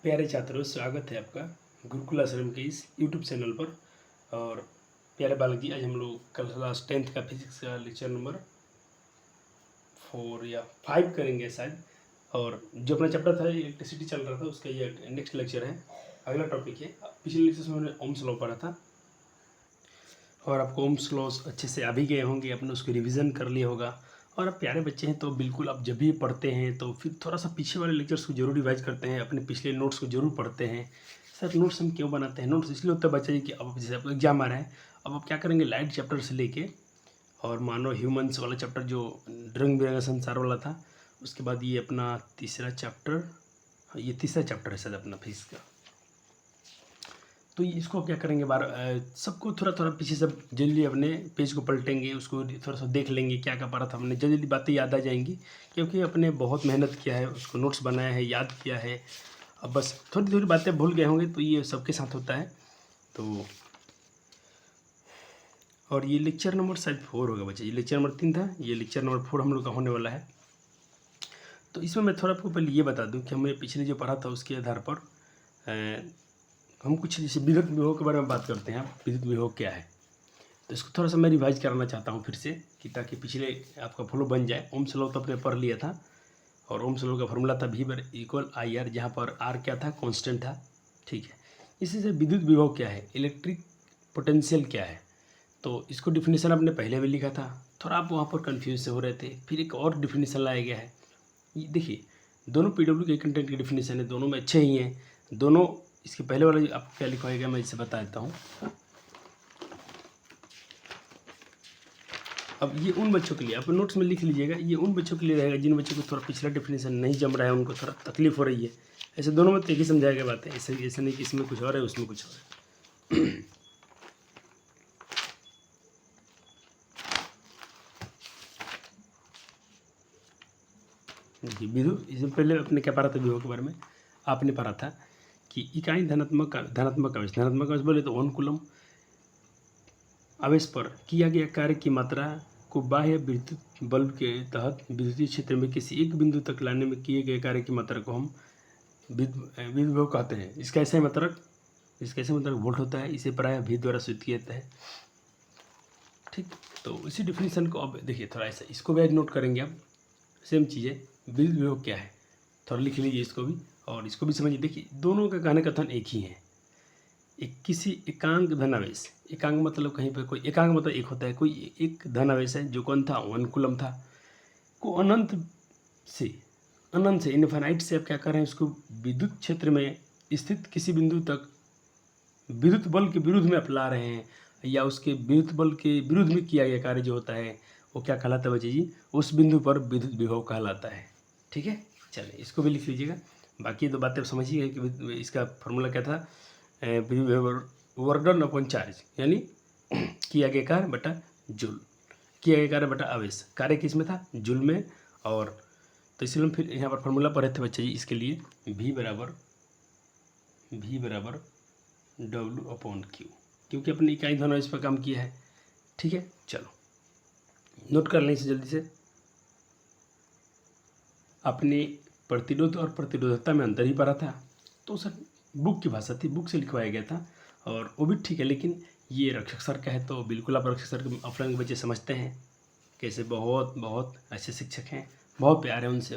प्यारे छात्रों, स्वागत है आपका गुरुकुल आश्रम के इस यूट्यूब चैनल पर। और प्यारे बालक जी, आज हम लोग कल क्लास 10th का फिजिक्स का लेक्चर नंबर 4 या 5 करेंगे शायद। और जो अपना चैप्टर था इलेक्ट्रिसिटी चल रहा था, उसका ये नेक्स्ट लेक्चर है, अगला टॉपिक है। पिछले लेक्चर में हमने ओम्स लॉ पढ़ा था और आपको ओम्स लॉ अच्छे से आ भी गए होंगे, आपने उसको रिवीजन कर लिया होगा। और आप प्यारे बच्चे हैं तो बिल्कुल आप जब भी पढ़ते हैं तो फिर थोड़ा सा पीछे वाले लेक्चर्स को जरूर रिवाइज करते हैं, अपने पिछले नोट्स को जरूर पढ़ते हैं। सर नोट्स हम क्यों बनाते हैं? नोट्स इसलिए होता है बच्चा जी कि अब जैसे आपको एग्जाम आ रहा है, अब आप क्या करेंगे, लाइट चैप्टर से लेके और मानो ह्यूमंस वाला चैप्टर जो रंग बिरंगा संसार वाला था, उसके बाद ये अपना तीसरा चैप्टर, ये तीसरा चैप्टर है शायद अपना फिजिक्स का। तो इसको क्या करेंगे, बार सबको थोड़ा थोड़ा पीछे से जल्दी अपने पेज को पलटेंगे, उसको थोड़ा सा देख लेंगे क्या क्या पढ़ा था हमने, जल्दी जल्दी बातें याद आ जाएंगी क्योंकि अपने बहुत मेहनत किया है, उसको नोट्स बनाया है, याद किया है। अब बस थोड़ी थोड़ी बातें भूल गए होंगे, तो ये सबके साथ होता है। तो और ये लेक्चर नंबर शायद 4 होगा बच्चे, ये लेक्चर नंबर 3 था, ये लेक्चर नंबर 4 हम लोग का होने वाला है। तो इसमें मैं थोड़ा आपको पहले ये बता दूं कि हमने पिछले जो पढ़ा था उसके आधार पर हम कुछ जैसे विद्युत विभव के बारे में बात करते हैं। विद्युत विभव क्या है, तो इसको थोड़ा सा मैं रिवाइज कराना चाहता हूँ फिर से, कि ताकि पिछले आपका फ्लो बन जाए। ओम्स लॉ तो आपने पढ़ लिया था, और ओम्स लॉ का फॉर्मूला था V/IR, जहाँ पर R क्या था, कांस्टेंट था। ठीक है, इसी से विद्युत विभव क्या है, इलेक्ट्रिक पोटेंशियल क्या है, तो इसको डिफिनीसन आपने पहले भी लिखा था, थोड़ा आप वहाँ पर कन्फ्यूज से हो रहे थे। फिर एक और डिफिनीसन लाया गया है, ये देखिए दोनों PW के कंटेंट की डिफिनीसन है, दोनों में अच्छे ही हैं दोनों। इसके पहले वाला आपको क्या लिखा होगा मैं इसे बता देता हूँ। अब ये उन बच्चों के लिए, आप नोट्स में लिख लीजिएगा, ये उन बच्चों के लिए रहेगा जिन बच्चों को थोड़ा पिछला डेफिनेशन नहीं जम रहा है, उनको थोड़ा तकलीफ हो रही है। ऐसे दोनों में तो एक ही समझाया गया बात है, ऐसे नहीं कि इसमें कुछ और है उसमें कुछ और है। देखिए विभव, इससे पहले आपने क्या पढ़ा था विभव के बारे में, आपने पढ़ा था कि इकाई धनात्मक आवेश बोले तो 1 कूलम आवेश पर किया गया कार्य की मात्रा को बाह्य विद्युत बल्ब के तहत विद्युतीय क्षेत्र में किसी एक बिंदु तक लाने में किए गए कार्य की मात्रा को हम विद्युत विभव कहते हैं। इसका ऐसा मतलब वोल्ट होता है, इसे प्रायः V द्वारा सूचित किया जाता है। ठीक, तो इसी डिफिनीशन को अब देखिए थोड़ा ऐसा, इसको भी नोट करेंगे आप, सेम चीज़ है। विद्युत विभव क्या है थोड़ा लिख लीजिए इसको भी, और इसको भी समझिए। देखिए दोनों का कहने का कथन एक ही है, एक किसी एकांक धनावेश, एकांक मतलब कहीं पर कोई एकांक मतलब एक होता है, कोई एक धनावेश है जो कौन था, 1 कूलम था, को अनंत से इनफाइनाइट से आप क्या कर रहे हैं, उसको विद्युत क्षेत्र में स्थित किसी बिंदु तक विद्युत बल के विरुद्ध में आप ला रहे हैं, या उसके विद्युत बल के विरुद्ध में किया गया कार्य जो होता है वो क्या कहलाता है बच्चे जी, उस बिंदु पर विद्युत विभव कहलाता है। ठीक है, चलिए इसको भी लिख लीजिएगा। बाकी दो बातें आप समझिए कि इसका फॉर्मूला क्या था, विद्युत विभव वर्क डन अपॉन चार्ज, यानी किया गया कार्य बटा जूल, किया गया कार्य बटा आवेश। कार्य किस में था, जूल में। और तो इसलिए हम फिर यहाँ पर फॉर्मूला पढ़े थे बच्चे जी, इसके लिए V बराबर W/Q, क्योंकि अपने इकाई धनावेश पर काम किया है। ठीक है, चलो नोट कर लें इसे जल्दी से। अपने प्रतिरोध और प्रतिरोधकता में अंतर ही पड़ा था, तो सर बुक की भाषा थी, बुक से लिखवाया गया था, और वो भी ठीक है। लेकिन ये रक्षक सर का है तो बिल्कुल आप रक्षक सर के ऑफलाइन के बच्चे समझते हैं कैसे, बहुत बहुत अच्छे शिक्षक हैं, बहुत प्यार है उनसे।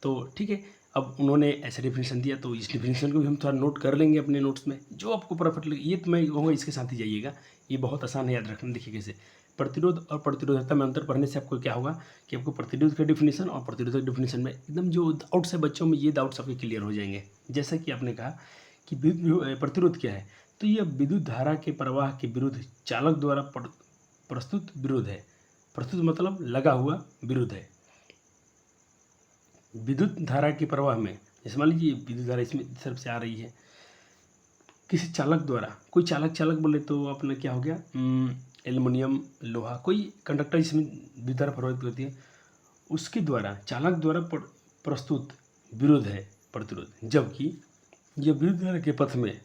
तो ठीक है, अब उन्होंने ऐसा डिफिनीशन दिया तो इस डिफिनीशन को भी हम थोड़ा नोट कर लेंगे अपने नोट्स में, जो आपको परफेक्ट लगे। ये तो मैं कहूँगा इसके साथ ही जाइएगा, ये बहुत आसान है याद रखना। देखिए कैसे, प्रतिरोध और प्रतिरोधकता में अंतर पढ़ने से आपको क्या होगा कि आपको प्रतिरोध का डिफिनीशन और प्रतिरोधक डिफिनीशन में एकदम जो डाउट्स है बच्चों में, ये डाउट्स आपके क्लियर हो जाएंगे। जैसा कि आपने कहा कि प्रतिरोध क्या है, तो ये विद्युत धारा के प्रवाह के विरुद्ध चालक द्वारा प्रस्तुत विरोध है। प्रस्तुत मतलब लगा हुआ विरोध है। विद्युत धारा के प्रवाह में, जैसे मान लीजिए विद्युत धारा इसमें इस तरफ से आ रही है, किसी चालक द्वारा, कोई चालक बोले तो अपना क्या हो गया, एल्युमिनियम, लोहा, कोई कंडक्टर जिसमें विद्युत धारा प्रवाहित होती है, उसके द्वारा, चालक द्वारा प्रस्तुत विरोध है प्रतिरोध। जबकि यह विद्युत धारा के पथ में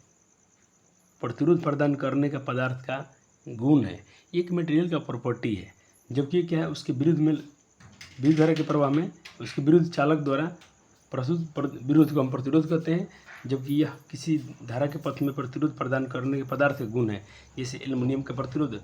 प्रतिरोध प्रदान करने का पदार्थ का गुण है, एक मटेरियल का प्रॉपर्टी है। जबकि क्या है, उसके विरुद्ध में विद्युत धारा के प्रवाह में उसके विरुद्ध चालक द्वारा विरोध को हम प्रतिरोध कहते हैं, जबकि यह किसी धारा के पथ में प्रतिरोध प्रदान करने के पदार्थ के गुण है। जैसे एल्युमिनियम का प्रतिरोध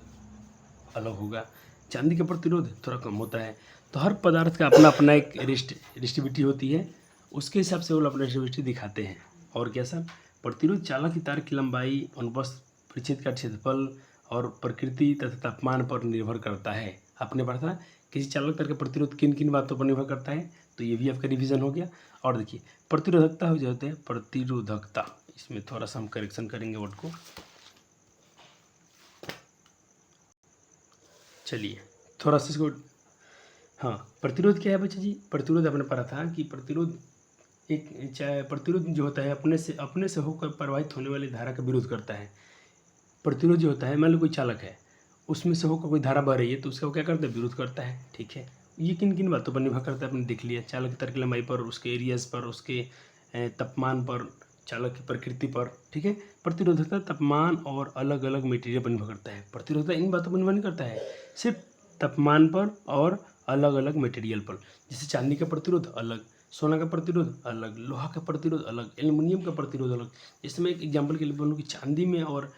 अलग होगा, चांदी का प्रतिरोध थोड़ा कम होता है। तो हर पदार्थ का अपना अपना एक रेजिस्टिविटी होती है, उसके हिसाब से वो अपना रेजिस्टिविटी दिखाते हैं। और क्या सर, प्रतिरोध चालक की तार की लंबाई, अनुप्रस्थ परिच्छेद का क्षेत्रफल और प्रकृति तथा तापमान पर निर्भर करता है। आपने पढ़ा था किसी चालक तार का प्रतिरोध किन किन बातों पर निर्भर करता है, तो ये भी आपका रिवीजन हो गया। और देखिए प्रतिरोधकता हो जाते हैं, प्रतिरोधकता, इसमें थोड़ा सा हम करेक्शन करेंगे वर्ड को। चलिए थोड़ा सा इसको, हाँ प्रतिरोध क्या है बच्चे जी, प्रतिरोध आपने पढ़ा था कि प्रतिरोध प्रतिरोध जो होता है अपने से होकर प्रवाहित होने वाली धारा का विरोध करता है। प्रतिरोध जो होता है, मान लो कोई चालक है, उसमें से होकर कोई धारा बह रही है, तो उसका वो क्या करता है, विरोध करता है। ठीक है, ये किन किन बातों पर निर्भर करता है आपने देख लिया, चालक की तार की लंबाई पर, उसके एरियाज पर, उसके तापमान पर, चालक की प्रकृति पर। ठीक है, प्रतिरोधकता तापमान और अलग अलग मटेरियल पर निर्भर करता है। प्रतिरोधकता इन बातों पर निर्भर नहीं करता है, सिर्फ तापमान पर और अलग अलग मटेरियल पर। जैसे चांदी का प्रतिरोध अलग, सोना का प्रतिरोध अलग, लोहा का प्रतिरोध अलग, एल्युमिनियम का प्रतिरोध अलग। इसमें एक एग्जाम्पल के लिए बोलूँ कि चांदी में और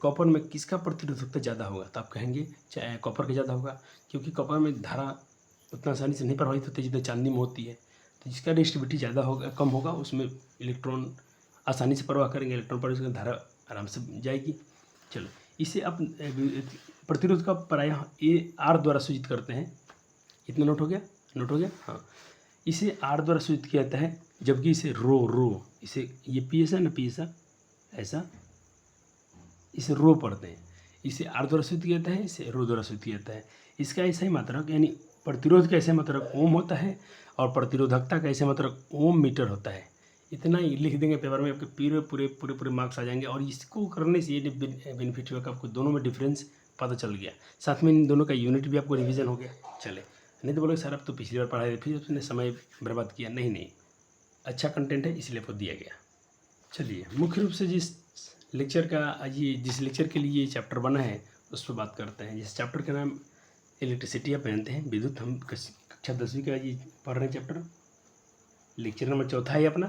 कॉपर में किसका प्रतिरोधकता ज़्यादा होगा, तो आप कहेंगे चाहे कॉपर का ज़्यादा होगा, क्योंकि कॉपर में धारा उतना आसानी से नहीं प्रभावित होती जितना चांदी में होती है। तो जिसका रेजिस्टिविटी ज़्यादा होगा, कम होगा, उसमें इलेक्ट्रॉन आसानी से प्रवाह करेंगे, इलेक्ट्रॉन पर उसकी धारा आराम से जाएगी। चलो, इसे आप प्रतिरोध का प्रायः AR द्वारा सूचित करते हैं। इतना नोट हो गया, नोट हो गया, हाँ। इसे R द्वारा सूचित किया जाता है, जबकि इसे रो इसे ये PS है ना, PS ऐसा, इसे रो पढ़ते हैं। इसे R द्वारा सूचित किया जाता है, इसे रो द्वारा सूचित किया जाता है। इसका ऐसा ही मात्रक, यानी प्रतिरोध का ऐसा मात्रक ओम होता है और प्रतिरोधकता का ऐसा मात्रक ओम मीटर होता है। इतना ही लिख देंगे पेपर में, आपके पूरे मार्क्स आ जाएंगे। और इसको करने से ये बेनिफिट हुआ कि आपको दोनों में डिफरेंस पता चल गया, साथ में इन दोनों का यूनिट भी आपको रिवीजन हो गया। चले, नहीं तो बोलोगे सर अब तो पिछली बार पढ़ाए, फिर उसने समय बर्बाद किया। नहीं, अच्छा कंटेंट है इसलिए आपको दिया गया। चलिए, मुख्य रूप से जिस लेक्चर के लिए ये चैप्टर बना है उस पर बात करते हैं। जिस चैप्टर का नाम इलेक्ट्रिसिटी आप जानते हैं, विद्युत, हम कक्षा 10वीं का ये पढ़ रहे हैं चैप्टर, लेक्चर नंबर 4 है अपना।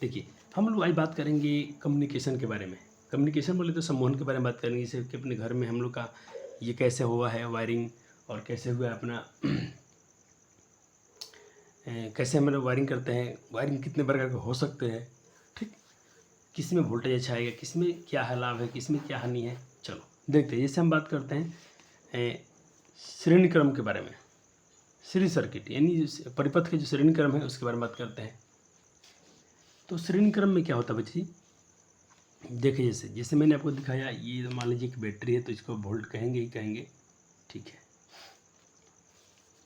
देखिए, हम लोग आज बात करेंगे कम्युनिकेशन के बारे में। कम्युनिकेशन बोले तो संवहन के बारे में बात करेंगे, जैसे कि अपने घर में हम लोग का ये कैसे हुआ है वायरिंग, और कैसे हुआ अपना कैसे हम लोग वायरिंग करते हैं, वायरिंग कितने प्रकार के हो सकते हैं, ठीक, किस में वोल्टेज अच्छा आएगा, किस में क्या है लाभ है, किस में क्या हानि है। चलो देखते हैं। जैसे हम बात करते हैं श्रेणी क्रम के बारे में, सीरीज सर्किट यानी परिपथ के जो श्रेणी क्रम है उसके बारे में बात करते हैं। तो श्रेणी क्रम में क्या होता है बच्ची, देखिए जैसे मैंने आपको दिखाया, ये मान लीजिए कि बैटरी है, तो इसको वोल्ट कहेंगे ही कहेंगे। ठीक है,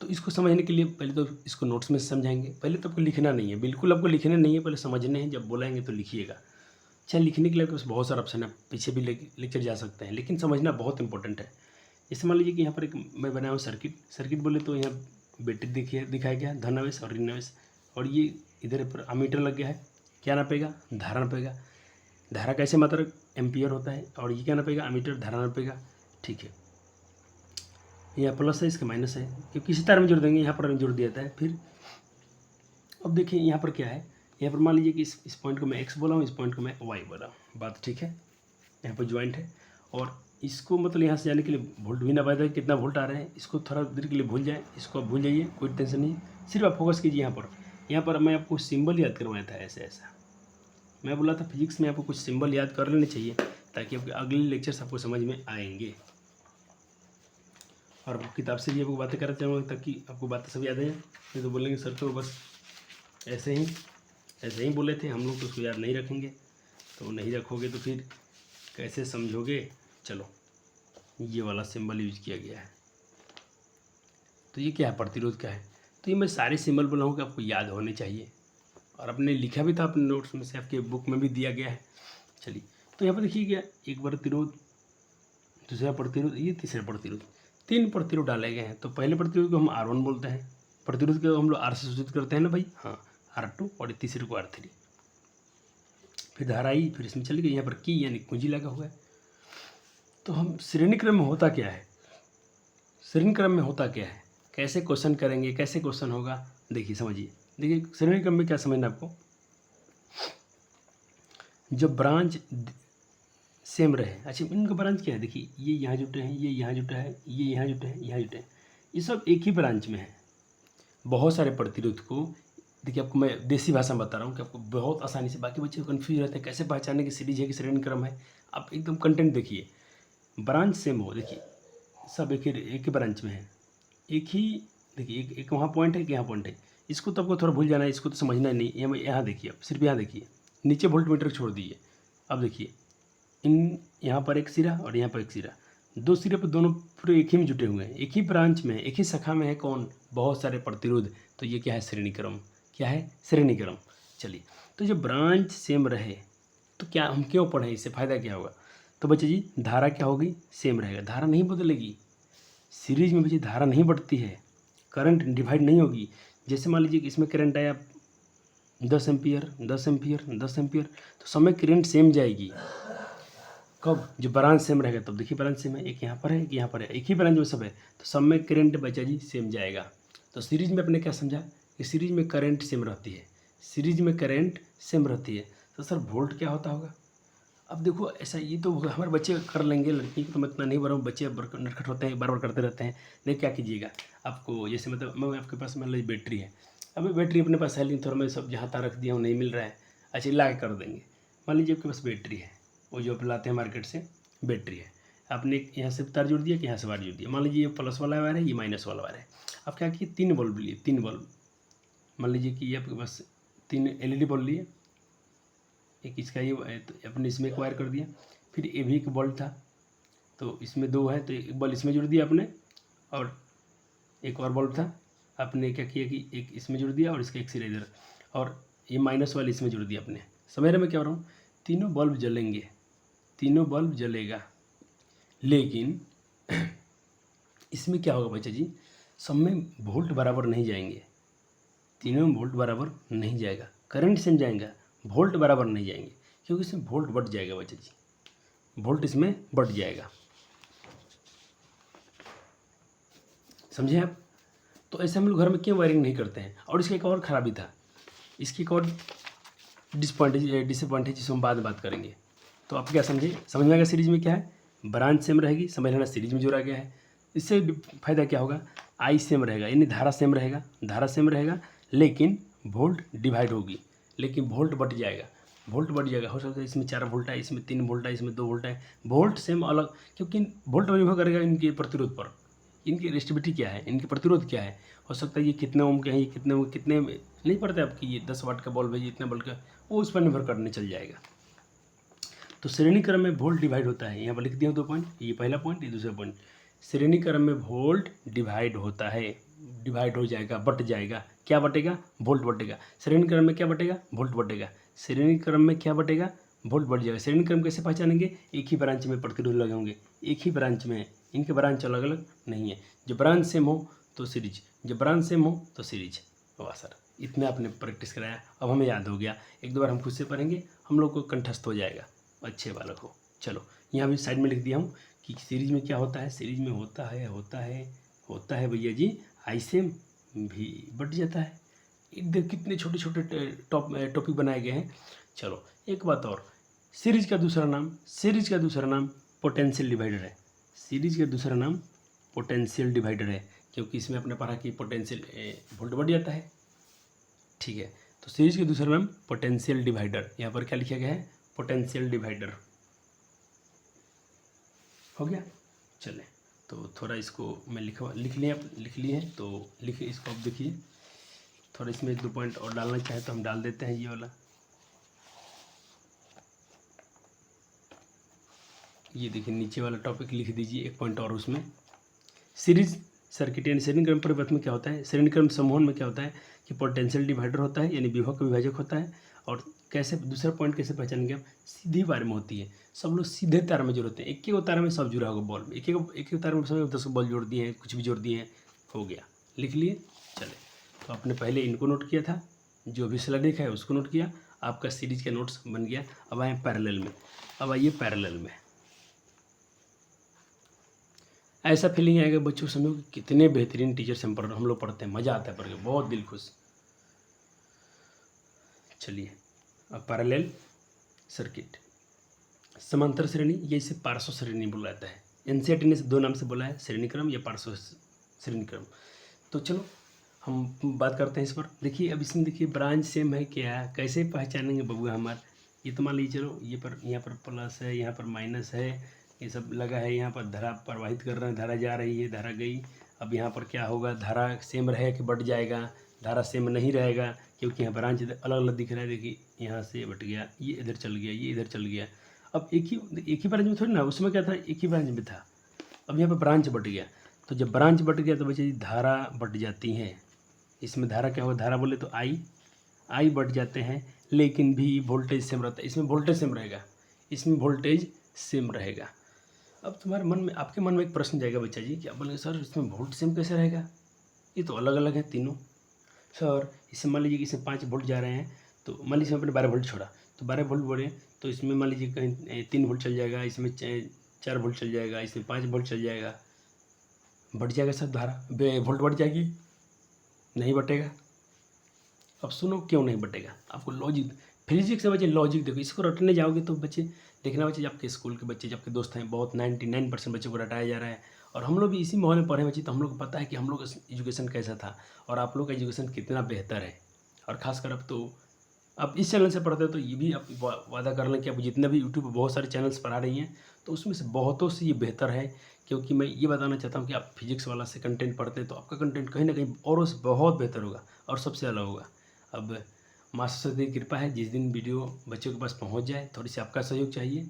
तो इसको समझने के लिए पहले तो इसको नोट्स में समझाएंगे। पहले तो आपको लिखना नहीं है, बिल्कुल आपको लिखने नहीं है, पहले समझने हैं। जब बोलाएंगे तो लिखिएगा। अच्छा, लिखने के लिए आपके पास बहुत सारा ऑप्शन है, पीछे भी लेक्चर जा सकते हैं, लेकिन समझना बहुत इंपॉर्टेंट है। जैसे मान लीजिए कि यहाँ पर एक मैं बनाया हूँ सर्किट बोले तो यहाँ बैटरी दिखाया गया, धनावेश और ऋणावेश, और ये इधर पर अमीटर लग गया है। क्या नापेगा, धारा नापेगा। धारा कैसे मात्रक एम्पियर होता है, और ये क्या नापेगा, अमीटर, धारा नापेगा। ठीक है, यहाँ प्लस है, इसका माइनस है, क्योंकि इसी तार में जोड़ देंगे, यहाँ पर जोड़ दिया जाता है। फिर अब देखिए यहाँ पर क्या है, यहाँ पर मान लीजिए कि इस पॉइंट को मैं x बोला हूँ, इस पॉइंट को मैं y बोला हूँ, बात ठीक है। यहाँ पर ज्वाइंट है, और इसको मतलब यहाँ से जाने के लिए वोल्ट भी ना पता है कितना वोल्ट आ रहे हैं, इसको थोड़ा देर के लिए भूल जाए, इसको आप भूल जाइए, कोई टेंशन नहीं। सिर्फ आप फोकस कीजिए यहाँ पर मैं आपको सिंबल याद करवाया था, ऐसा मैं बोला था फिजिक्स में आपको कुछ सिंबल याद कर लेने चाहिए, ताकि आपके अगले लेक्चर्स आपको समझ में आएंगे। और किताब से भी आपको बातें करना चाहूँगा, ताकि आपको बातें सब याद आ जाए। नहीं तो बोलेंगे सर तो बस ऐसे ही बोले थे, हम लोग तो उसको याद नहीं रखेंगे। तो नहीं रखोगे तो फिर कैसे समझोगे। चलो, ये वाला सिंबल यूज किया गया है। तो ये क्या है, प्रतिरोध का है। तो ये मैं सारे सिंबल बोला हूँ कि आपको याद होने चाहिए, और आपने लिखा भी था अपने नोट्स में से, आपके बुक में भी दिया गया है। चलिए, तो यहाँ पर देखिए क्या, एक प्रतिरोध, दूसरा प्रतिरोध, ये तीसरा प्रतिरोध, 3 प्रतिरोध डाले गए हैं। तो पहले प्रतिरोध को हम R1 बोलते हैं, प्रतिरोध को हम लोग R से सूचित करते हैं ना भाई, हाँ R2, और तीसरे को R3। फिर धारा आई, फिर इसमें चली गई, यहाँ पर की यानी कुंजी लगा हुआ है। तो हम श्रेणी क्रम में होता क्या है, श्रेणी क्रम में होता क्या है, कैसे क्वेश्चन करेंगे, कैसे क्वेश्चन होगा, देखिए समझिए। देखिए श्रेणी क्रम में क्या समझना आपको, जब ब्रांच सेम रहे। अच्छा इनका ब्रांच क्या है, देखिए ये यहाँ जुटे हैं, ये यहाँ जुटा है, ये यहाँ जुटे हैं, यहाँ जुटे हैं, ये सब एक ही ब्रांच में है। बहुत सारे प्रतिरोध को देखिए, आपको मैं देसी भाषा में बता रहा हूँ कि आपको बहुत आसानी से, बाकी बच्चे कन्फ्यूज रहते हैं कैसे पहचाने कि सीरीज है कि श्रेणी क्रम है। आप एकदम कंटेंट देखिए, ब्रांच सेम हो, देखिए सब एक ही ब्रांच में है, एक ही, देखिए एक वहाँ पॉइंट है, एक यहाँ पॉइंट है। इसको तो आपको थोड़ा भूल जाना है, इसको तो समझना ही नहीं। यहाँ देखिए, आप सिर्फ यहाँ देखिए, नीचे वोल्ट मीटर छोड़ दीजिए। अब देखिए इन यहाँ पर एक सिरा और यहाँ पर एक सिरा, दो सिरे पर दोनों पूरे एक ही में जुटे हुए हैं, एक ही ब्रांच में, एक ही शाखा में है कौन, बहुत सारे प्रतिरोध। तो ये क्या है, श्रेणी क्रम। क्या है, श्रेणी क्रम। चलिए, तो जब ब्रांच सेम रहे तो क्या हम क्यों पढ़ें, इससे फ़ायदा क्या होगा। तो बच्चे जी धारा क्या होगी, सेम रहेगा, धारा नहीं बदलेगी। सीरीज में बच्चे धारा नहीं बढ़ती है, करंट डिवाइड नहीं होगी। जैसे मान लीजिए कि इसमें करंट आया 10 एम्पियर 10 एम्पियर 10 एम्पियर, तो समय करंट सेम जाएगी। कब, जब ब्रांच सेम रहेगा तब। देखिए ब्रांच सेम है, एक यहाँ पर है, एक यहाँ पर है, एक ही ब्रांच में सब है, तो सब में करंट बच्चा जी सेम जाएगा। तो सीरीज में अपने क्या समझा कि सीरीज में करंट सेम रहती है, सीरीज में करंट सेम रहती है। तो सर वोल्ट क्या होता होगा। अब देखो ऐसा, ये तो हमारे बच्चे कर लेंगे, लड़की को तो मैं इतना नहीं बोल रहा हूँ, बच्चे नटखट होते हैं, बार बार करते रहते हैं। नहीं, क्या कीजिएगा आपको, जैसे मतलब मैं आपके पास मान लीजिए बैटरी है, अब बैटरी अपने पास है, लेकिन थोड़ा मैं सब जहाँ तक रख दिया हूँ, नहीं मिल रहा है। अच्छा ला के कर देंगे। मान लीजिए आपके पास बैटरी है, वो जो आप लाते हैं मार्केट से, बैटरी है, आपने यहाँ से तार जोड़ दिया कि यहाँ से वायर जोड़ दिया। मान लीजिए ये प्लस वाला वायर है, ये माइनस वाला वायर है। आप क्या किए, 3 बल्ब लिए, 3 बल्ब। मान लीजिए कि ये आपके पास 3 LED बल्ब लिए, एक इसका ये तो अपने इसमें एक वायर कर दिया। फिर ये भी एक बल्ब था, तो इसमें 2 है, तो एक बल्ब इसमें जोड़ दिया आपने, और एक और बल्ब था, आपने क्या किया कि एक इसमें जोड़ दिया और इसका एक सिरा इधर, और ये माइनस वाले इसमें जोड़ दिया आपने। समझ रहे मैं क्या हो रहा हूँ, तीनों बल्ब जलेंगे, तीनों बल्ब जलेगा, लेकिन इसमें क्या होगा बच्चा जी, सब में वोल्ट बराबर नहीं जाएंगे, तीनों में वोल्ट बराबर नहीं जाएगा, करंट सेम जाएगा, वोल्ट बराबर नहीं जाएंगे, क्योंकि इसमें वोल्ट बढ़ जाएगा बच्चा जी, वोल्ट इसमें बढ़ जाएगा। समझे आप। तो ऐसे हम लोग घर में क्यों वायरिंग नहीं करते हैं। और इसका एक और ख़राबी था, इसकी एक और डिसअपॉइंटेज जिसको हम बाद में बात करेंगे। तो आप क्या समझे, समझ में आएगा सीरीज में क्या है, ब्रांच सेम रहेगी, समझ लेना सीरीज में जोड़ा गया है। इससे फ़ायदा क्या होगा, आई सेम रहेगा, यानी धारा सेम रहेगा, धारा सेम रहेगा, लेकिन वोल्ट डिवाइड होगी, लेकिन वोल्ट बढ़ जाएगा, वोल्ट बढ़ जाएगा। हो सकता है इसमें 4 वोल्ट है, इसमें 3 वोल्ट है, इसमें 2 वोल्ट है, वोल्ट सेम अलग, क्योंकि वोल्ट निर्भर करेगा इनके प्रतिरोध पर, इनकी रेजिस्टिविटी क्या है, इनके प्रतिरोध क्या है। हो सकता है ये कितने ओम के हैं, ये कितने नहीं पड़ता है आपकी, ये 10 वाट का बल्ब है, ये इतने बल्ब का, वो उस पर निर्भर करने चल जाएगा। तो श्रेणी क्रम में वोल्ट डिवाइड होता है, यहाँ पर लिख दिया 2 पॉइंट, ये पहला पॉइंट, ये दूसरा पॉइंट। श्रेणी क्रम में वोल्ट डिवाइड होता है, डिवाइड हो जाएगा, बट जाएगा। क्या बटेगा, वोल्ट बटेगा। श्रेणी क्रम में क्या बटेगा, वोल्ट बटेगा। श्रेणी क्रम में क्या बटेगा, वोल्ट बढ़ जाएगा। श्रेणी क्रम कैसे पहचानेंगे, एक ही ब्रांच में प्रतिरोध लगे होंगे, एक ही ब्रांच में, इनके ब्रांच अलग अलग नहीं है। जब ब्रांच सेम हो तो सीरीज, जब ब्रांच सेम हो तो सीरीज। वाह सर, इतना आपने प्रैक्टिस कराया, अब हमें याद हो गया। एक दो बार हम खुद से पढ़ेंगे, हम लोग को कंठस्थ हो जाएगा, अच्छे बालक हो। चलो यहाँ भी साइड में लिख दिया हूँ कि सीरीज में क्या होता है, सीरीज में होता है भैया जी, आई सेम भी बढ़ जाता है। देख कितने छोटे छोटे टॉपिक बनाए गए हैं। चलो एक बात और, सीरीज का दूसरा नाम पोटेंशियल डिवाइडर है। सीरीज का दूसरा नाम पोटेंशियल डिवाइडर है, क्योंकि इसमें आपने पढ़ा कि पोटेंशियल वोल्ट बढ़ जाता है, ठीक है। तो सीरीज का दूसरा नाम पोटेंशियल डिवाइडर, यहाँ पर क्या लिखा गया है, पोटेंशियल डिवाइडर। हो गया। चलें, तो थोड़ा इसको मैं लिख लिए हैं, तो लिखिए इसको, आप देखिए थोड़ा इसमें 1 2 पॉइंट और डालना चाहे तो हम डाल देते हैं। ये वाला, ये देखिए नीचे वाला टॉपिक लिख दीजिए 1 पॉइंट और उसमें। सीरीज सर्किट यानी श्रेणी क्रम परिवर्तन में क्या होता है, श्रेणी क्रम समूहन में क्या होता है कि पोटेंशियल डिवाइडर होता है, यानी विभव का विभाजक होता है। और कैसे, दूसरा पॉइंट कैसे पहचानेंगे आप, सीधी वायर में होती है, सब लोग सीधे तार में जोड़ते हैं, एक एक तार में सब जुड़ा होगा बल्ब, एक तार में सब 10 बल्ब जोड़ दिए हैं, कुछ भी जोड़ दिए हैं, हो गया, लिख लिए। चले, तो आपने पहले इनको नोट किया था, जो भी स्लाइड देखा है उसको नोट किया, आपका सीरीज का नोट्स बन गया। अब आए पैरेलल में, अब आइए पैरेलल में। ऐसा फीलिंग आएगा बच्चों, समझो कि कितने बेहतरीन टीचर से हम लोग पढ़ते हैं, मज़ा आता है पढ़ के, बहुत दिल खुश। चलिए अब पैरेलल सर्किट, समांतर श्रेणी, ये इसे पार्श्व श्रेणी बोला जाता है। एनसीईआरटी ने दो नाम से बोला है, श्रेणी क्रम या पार्श्व श्रेणी क्रम। तो चलो हम बात करते हैं इस पर। देखिए अब इसमें देखिए ब्रांच सेम है क्या, कैसे पहचानेंगे बबुआ हमार। ये तो मान लीजिए चलो ये पर, यहाँ पर प्लस है, यहाँ पर माइनस है, ये सब लगा है। यहाँ पर धारा प्रवाहित कर रहे हैं, धारा जा रही है, धारा गई। अब यहाँ पर क्या होगा, धारा सेम रहे कि बढ़ जाएगा, धारा सेम नहीं रहेगा क्योंकि यहाँ ब्रांच अलग अलग दिख रहा है। देखिए यहाँ से बढ़ गया, ये इधर चल गया, ये इधर चल गया। अब एक ही ब्रांच में थोड़ी ना, उसमें क्या था, एक ही ब्रांच में था। अब यहाँ पर ब्रांच बढ़ गया, तो जब ब्रांच बढ़ गया तो बच्चे धारा बढ़ जाती है। इसमें धारा क्या होगा, धारा बोले तो आई बढ़ जाते हैं, लेकिन भी वोल्टेज सेम रहता है। इसमें वोल्टेज सेम रहेगा, इसमें वोल्टेज सेम रहेगा। अब तुम्हारे मन में, आपके मन में एक प्रश्न जाएगा बच्चा जी, क्या बोलेंगे सर इसमें वोल्ट सेम कैसे रहेगा, ये तो अलग अलग है तीनों। सर इसमें मान लीजिए कि इसमें 5 वोल्ट जा रहे हैं, तो मान लीजिए अपने 12 वोल्ट छोड़ा, तो 12 वोल्ट बोले तो इसमें मान लीजिए कहीं 3 वोल्ट चल जाएगा, इसमें 4 वोल्ट चल जाएगा, इसमें 5 वोल्ट चल जाएगा। बढ़ जाएगा सब धारा, वोल्ट बढ़ जाएगी, नहीं बटेगा। अब सुनो क्यों नहीं बटेगा, आपको लॉजिक, फिजिक्स से बच्चे लॉजिक देखो, इसको रटने जाओगे तो बच्चे देखना बच्चे, आपके स्कूल के बच्चे, आपके दोस्त हैं बहुत 99% बच्चों को रटाया जा रहा है। और हम लोग भी इसी माहौल में पढ़े बच्चे, तो हम लोग को पता है कि हम लोग का एजुकेशन कैसा था और आप लोग का एजुकेशन कितना बेहतर है। और ख़ासकर अब तो आप इस चैनल से पढ़ते हो तो ये भी आप वादा कर लें कि आप जितने भी यूट्यूब पर बहुत सारे चैनल्स पढ़ा रही हैं, तो उसमें से बहुतों से ये बेहतर है। क्योंकि मैं ये बताना चाहता हूँ कि आप फिजिक्स वाला से कंटेंट पढ़ते हैं तो आपका कंटेंट कहीं ना कहीं और उससे बहुत बेहतर होगा और सबसे अलग होगा। अब माँ सरस्वती की कृपा है, जिस दिन वीडियो बच्चों के पास पहुँच जाए, थोड़ी सी आपका सहयोग चाहिए।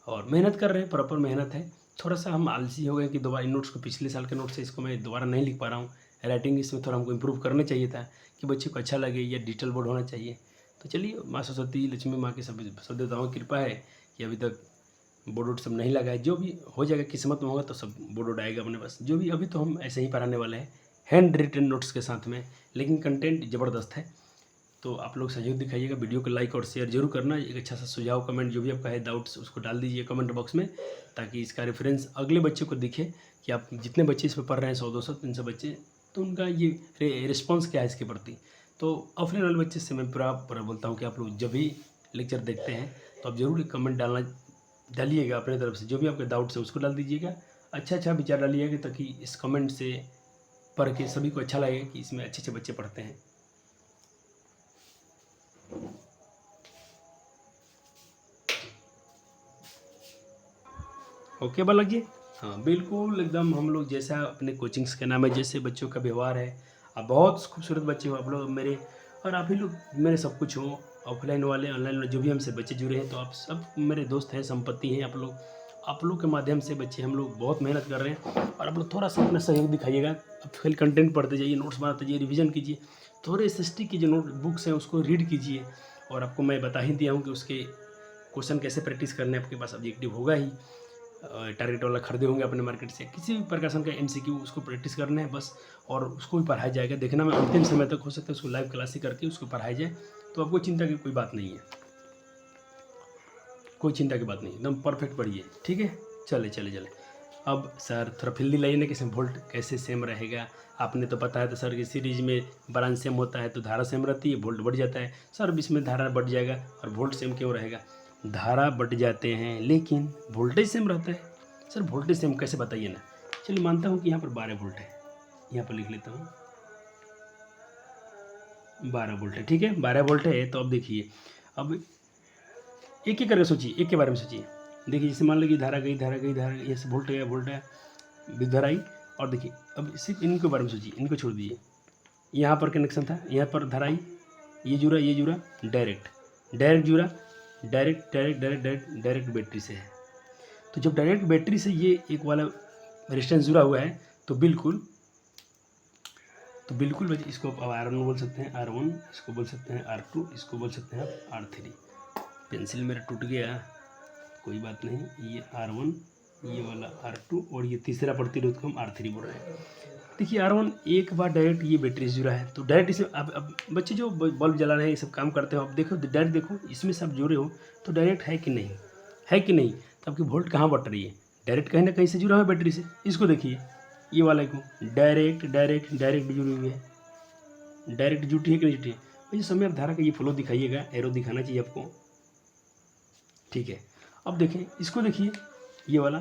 और मेहनत कर रहे हैं, प्रॉपर मेहनत है। थोड़ा सा हम आलसी हो गए कि दोबारा इन नोट्स को, पिछले साल के नोट्स से इसको मैं दोबारा नहीं लिख पा रहा हूँ। राइटिंग इसमें थोड़ा हमको इम्प्रूव करना चाहिए था कि बच्चे को अच्छा लगे, या डिजिटल बोर्ड होना चाहिए। तो चलिए माँ सरस्वती, लक्ष्मी माँ की सब देवताओं की कृपा है कि अभी तक बोर्ड वोर्ड सब नहीं लगा है। जो भी हो जाएगा, किस्मत में होगा तो सब बोर्ड वोर्ड आएगा अपने पास। जो भी, अभी तो हम ऐसे ही पढ़ाने वाले हैं हैंड रिटन नोट्स के साथ में, लेकिन कंटेंट ज़बरदस्त है। तो आप लोग सहयोग दिखाइएगा, वीडियो को लाइक और शेयर जरूर करना। एक अच्छा सा सुझाव, कमेंट जो भी आपका है, डाउट्स, उसको डाल दीजिए कमेंट बॉक्स में, ताकि इसका रेफरेंस अगले बच्चे को दिखे कि आप जितने बच्चे इस पर पढ़ रहे हैं, 100-200 300 बच्चे, तो उनका ये रिस्पॉन्स क्या है इसके प्रति। तो ऑफलाइन वाले बच्चे से मैं पूरा बोलता हूँ कि आप लोग जब भी लेक्चर देखते हैं तो आप ज़रूर एक कमेंट डालिएगा अपने तरफ से, जो भी आपके डाउट्स है उसको डाल दीजिएगा। अच्छा विचार डालिएगा, ताकि इस कमेंट से पढ़ के सभी को अच्छा लगे कि इसमें अच्छे बच्चे पढ़ते हैं। ओके बालक जी, हाँ बिल्कुल एकदम हम लोग जैसा अपने कोचिंग्स के नाम है, जैसे बच्चों का व्यवहार है, आप बहुत खूबसूरत बच्चे हो आप लोग मेरे, और आप ही लोग मेरे सब कुछ हो। ऑफलाइन वाले, ऑनलाइन वाले, जो भी हमसे बच्चे जुड़े हैं, तो आप सब मेरे दोस्त हैं, संपत्ति हैं। आप लोग के माध्यम से बच्चे, हम लोग बहुत मेहनत कर रहे हैं। और आप लोग थोड़ा सा अपना सहयोग दिखाइएगा। आप खाली कंटेंट पढ़ते जाइए, नोट्स बनाते जाइए, रिवीजन कीजिए, थोड़े एसएसटी की जो नोट बुक्स हैं उसको रीड कीजिए। और आपको मैं बता ही दिया हूँ कि उसके क्वेश्चन कैसे प्रैक्टिस करने, आपके पास ऑब्जेक्टिव होगा ही, टारगेट वाला खरीदे होंगे अपने मार्केट से, किसी भी प्रकार का एमसीक्यू उसको प्रैक्टिस करना है बस, और उसको भी पढ़ाया जाएगा। देखना मैं अंतिम समय तक हो सकता है उसको लाइव क्लास ही करके उसको पढ़ाया जाए, तो आपको चिंता की कोई बात नहीं है, कोई चिंता की बात नहीं, एकदम परफेक्ट पढ़िए, ठीक है। चले अब सर थोड़ा फिल्दी लाइए ना, कि वोल्ट कैसे सेम रहेगा। आपने तो पता है, तो सर की सीरीज में ब्रांच सेम होता है तो धारा सेम रहती है, वोल्ट बढ़ जाता है। सर अब इसमें धारा बढ़ जाएगा और वोल्ट सेम क्यों रहेगा, धारा बढ़ जाते हैं लेकिन वोल्टेज सेम रहता है। सर वोल्टेज सेम कैसे, बताइए ना। चलिए मानता हूँ कि यहाँ पर 12 वोल्ट है, यहाँ पर लिख लेता हूँ 12 वोल्ट है, ठीक है 12 वोल्ट है। तो अब देखिए, अब एक करके सोचिए, एक के बारे में सोचिए। देखिए जैसे मान लो कि धारा गई, ये से वोल्ट गया, विद्युत धारा आई। और देखिए अब सिर्फ इनके बारे में सोचिए, इनको छोड़ दीजिए। यहाँ पर कनेक्शन था, यहाँ पर धारा आई, ये जुड़ा डायरेक्ट जुड़ा, डायरेक्ट बैटरी से है। तो जब डायरेक्ट बैटरी से ये एक वाला रेजिस्टेंस जुड़ा हुआ है, तो बिल्कुल इसको आप R1 बोल सकते हैं, R1 इसको बोल सकते हैं, R2 इसको बोल सकते हैं आप R3। पेंसिल मेरा टूट गया, कोई बात नहीं। ये R1, ये वाला R2, और ये तीसरा प्रतिरोध को हम R3 बोल रहे हैं। देखिए R1 एक बार डायरेक्ट ये बैटरी से जुड़ा है, तो डायरेक्ट इसमें अब बच्चे जो बल्ब जला रहे हैं, ये सब काम करते हो, आप देखो डायरेक्ट देखो इसमें सब जुड़े हो तो डायरेक्ट है कि नहीं, तो आपकी वोल्ट कहाँ बढ़ रही है, डायरेक्ट कहीं ना कहीं से जुड़ा हुआ है बैटरी से। इसको देखिए, ये वाला को डायरेक्ट जुड़ी हुई है, डायरेक्ट जुटी है कि नहीं जुटी है, इस समय आप धारा का ये फ्लो दिखाइएगा, एरो दिखाना चाहिए आपको, ठीक है। अब देखें इसको, देखिए ये वाला,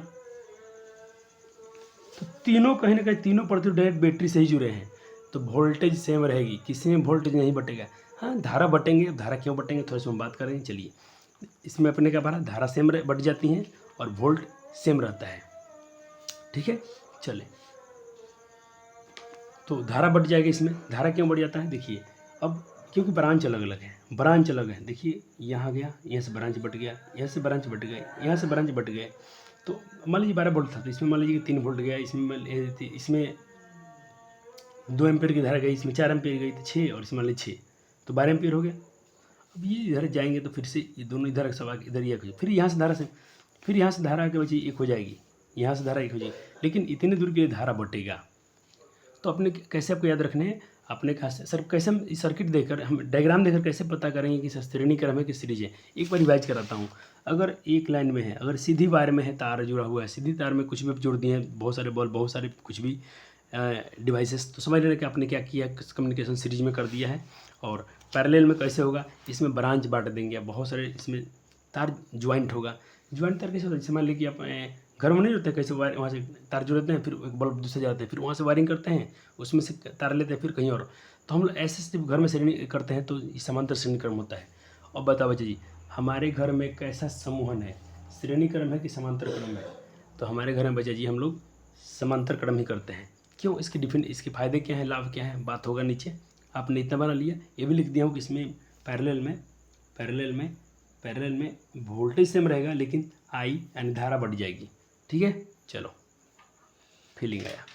तो तीनों कहीं ना कहीं तीनों प्रतिरोध डायरेक्ट बैटरी से ही जुड़े हैं, तो वोल्टेज सेम रहेगी, किसी में वोल्टेज नहीं बटेगा। हाँ धारा बटेंगे, अब धारा क्यों बटेंगे थोड़ा सा हम बात करेंगे। चलिए इसमें अपने क्या भरा, धारा सेम बट जाती हैं और वोल्ट सेम रहता है, ठीक है। चले तो धारा बढ़ जाएगी इसमें। धारा क्यों बढ़ जाता है, देखिए अब क्योंकि ब्रांच अलग अलग है, ब्रांच अलग है। देखिए यहाँ गया, यहाँ से ब्रांच बट गया, यहाँ से ब्रांच बट गए, यहाँ से ब्रांच बट गए। तो मान लीजिए 12 वोल्ट था, तो इसमें मान लीजिए 3 वोल्ट गया, इसमें 2 एम्पियर की धारा गई, इसमें 4 एम्पियर गई, तो 6, और इसमें मान लीजिए 6, तो 12 एम्पियर हो गया। अब ये इधर जाएंगे तो फिर से ये दोनों इधर सब आके इधर एक हो जाए, फिर यहाँ से धारा से, फिर यहाँ से धारा आके बची एक हो जाएगी, यहाँ से धारा एक हो जाएगी, लेकिन इतने दूर के लिए धारा बटेगा। तो अपने कैसे आपको याद रखने हैं, अपने खास सर कैसे हम सर्किट देखकर, हम डायग्राम देखकर कैसे पता करेंगे कि श्रेणी क्रम है कि सीरीज है। एक बार रिवाइज कराता हूँ। अगर एक लाइन में है, अगर सीधी वायर में है, तार जुड़ा हुआ है, सीधी तार में कुछ भी जोड़ दिए हैं, बहुत सारे बॉल, बहुत सारे कुछ भी डिवाइसेस, तो समझ लेना कि आपने क्या किया, कम्युनिकेशन सीरीज में कर दिया है। और पैरेलल में कैसे होगा, इसमें ब्रांच बांट देंगे, बहुत सारे इसमें तार ज्वाइंट होगा। ज्वाइंट तार कैसे होता है, जैसे मान लीजिए कि आप घर में नहीं होते कैसे वायर, वहाँ से तार जोड़ते हैं, फिर एक बल्ब दूसरे जाते हैं, फिर वहाँ से वायरिंग करते हैं, उसमें से तार लेते हैं, फिर कहीं और। तो हम लोग ऐसे सिर्फ घर में श्रेणी करते हैं, तो समांतर श्रेणी क्रम होता है। और बताओ बच्चे जी, हमारे घर में कैसा समूहन है, श्रेणी क्रम है कि समांतर क्रम है? तो हमारे घर में बच्चे जी हम लोग समांतर क्रम ही करते हैं। क्यों, इसके फ़ायदे क्या हैं, लाभ क्या है, बात होगा नीचे। आपने इतना बना लिया, ये भी लिख दिया हूँ कि इसमें पैरेलल में वोल्टेज सेम रहेगा, लेकिन आई यानी धारा बढ़ जाएगी, ठीक है। चलो फीलिंग आया।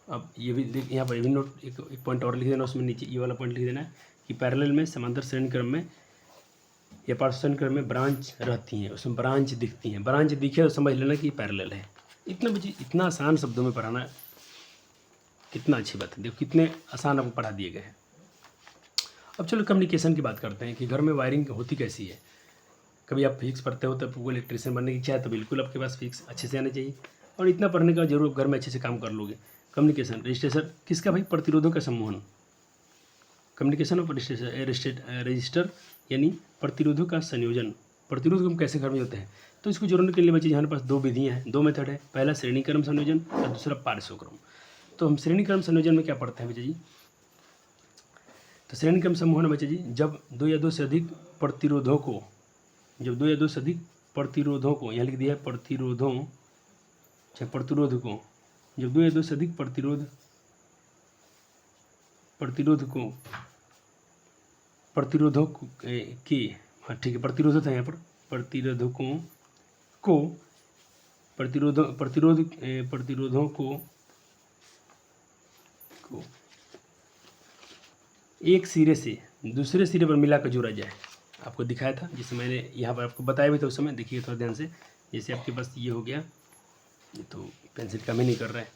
अब ये भी यहाँ पर भी नोट, एक पॉइंट और लिख देना, उसमें नीचे ये वाला पॉइंट लिख देना है कि पैरेलल में समांतर श्रेणी क्रम में या पार्श्व श्रेणी क्रम में ब्रांच रहती हैं, उसमें ब्रांच दिखती हैं। ब्रांच दिखे तो समझ लेना कि पैरेलल है। इतना बच्चे, इतना आसान शब्दों में पढ़ाना कितना अच्छी बात है। देखो कितने आसान आपको पढ़ा दिए गए हैं। अब चलो कम्युनिकेशन की बात करते हैं कि घर में वायरिंग होती कैसी है। कभी आप फिजिक्स पढ़ते हो तब वो इलेक्ट्रीशियन बनने की इच्छा है, तो बिल्कुल आपके पास फिजिक्स अच्छे से आना चाहिए, और इतना पढ़ने का जरूर घर में अच्छे से काम कर लोगे। कम्युनिकेशन रजिस्ट्रेशन किसका भाई, प्रतिरोधों का समूहन। कम्युनिकेशन ऑफ रजिस्टर यानी प्रतिरोधों का संयोजन। प्रतिरोध हम कैसे घर में होते हैं, तो इसको जोड़ने के लिए बच्चे हमारे पास 2 विधियाँ हैं, 2 मेथड है। पहला श्रेणी क्रम संयोजन और दूसरा पार्श्व क्रम। तो हम श्रेणी क्रम संयोजन में क्या पढ़ते हैं बच्चे जी, तो श्रेणी क्रम समूहन बच्चे जी, जब 2 या 2 से अधिक प्रतिरोधों को, जब 2 या 2 से अधिक प्रतिरोधों को, यहाँ लिख दिया है प्रतिरोधों, चाहे प्रतिरोध को, जब 2 या 2 से अधिक प्रतिरोध प्रतिरोधों की, हाँ ठीक है, प्रतिरोध था यहाँ पर, प्रतिरोधों को एक सिरे से दूसरे सिरे पर मिलाकर जोड़ा जाए। आपको दिखाया था, जिसे मैंने यहाँ पर आपको बताया भी था उस समय, देखिए थोड़ा ध्यान से। जैसे आपके पास ये हो गया, ये तो पेंसिल काम ही नहीं कर रहा है,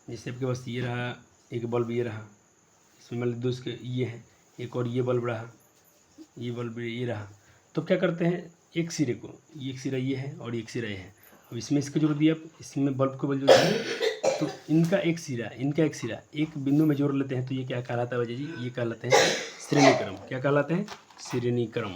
जैसे आपके पास ये रहा, एक बल्ब ये रहा, इसमें मान लीजिए 2 इसके ये है, एक और ये बल्ब रहा, ये बल्ब ये रहा। तो क्या करते हैं, एक सिरे को, एक सिरा ये है और एक सिरा ये है, अब इसमें इसको जोड़ दिया, इसमें बल्ब को जोड़ दिया, तो इनका एक सिरा एक बिंदु में जोड़ लेते हैं, तो ये क्या कहलाता है बच्चे जी, ये कहलाते हैं श्रेणी क्रम। क्या कहलाते हैं, श्रेणी क्रम।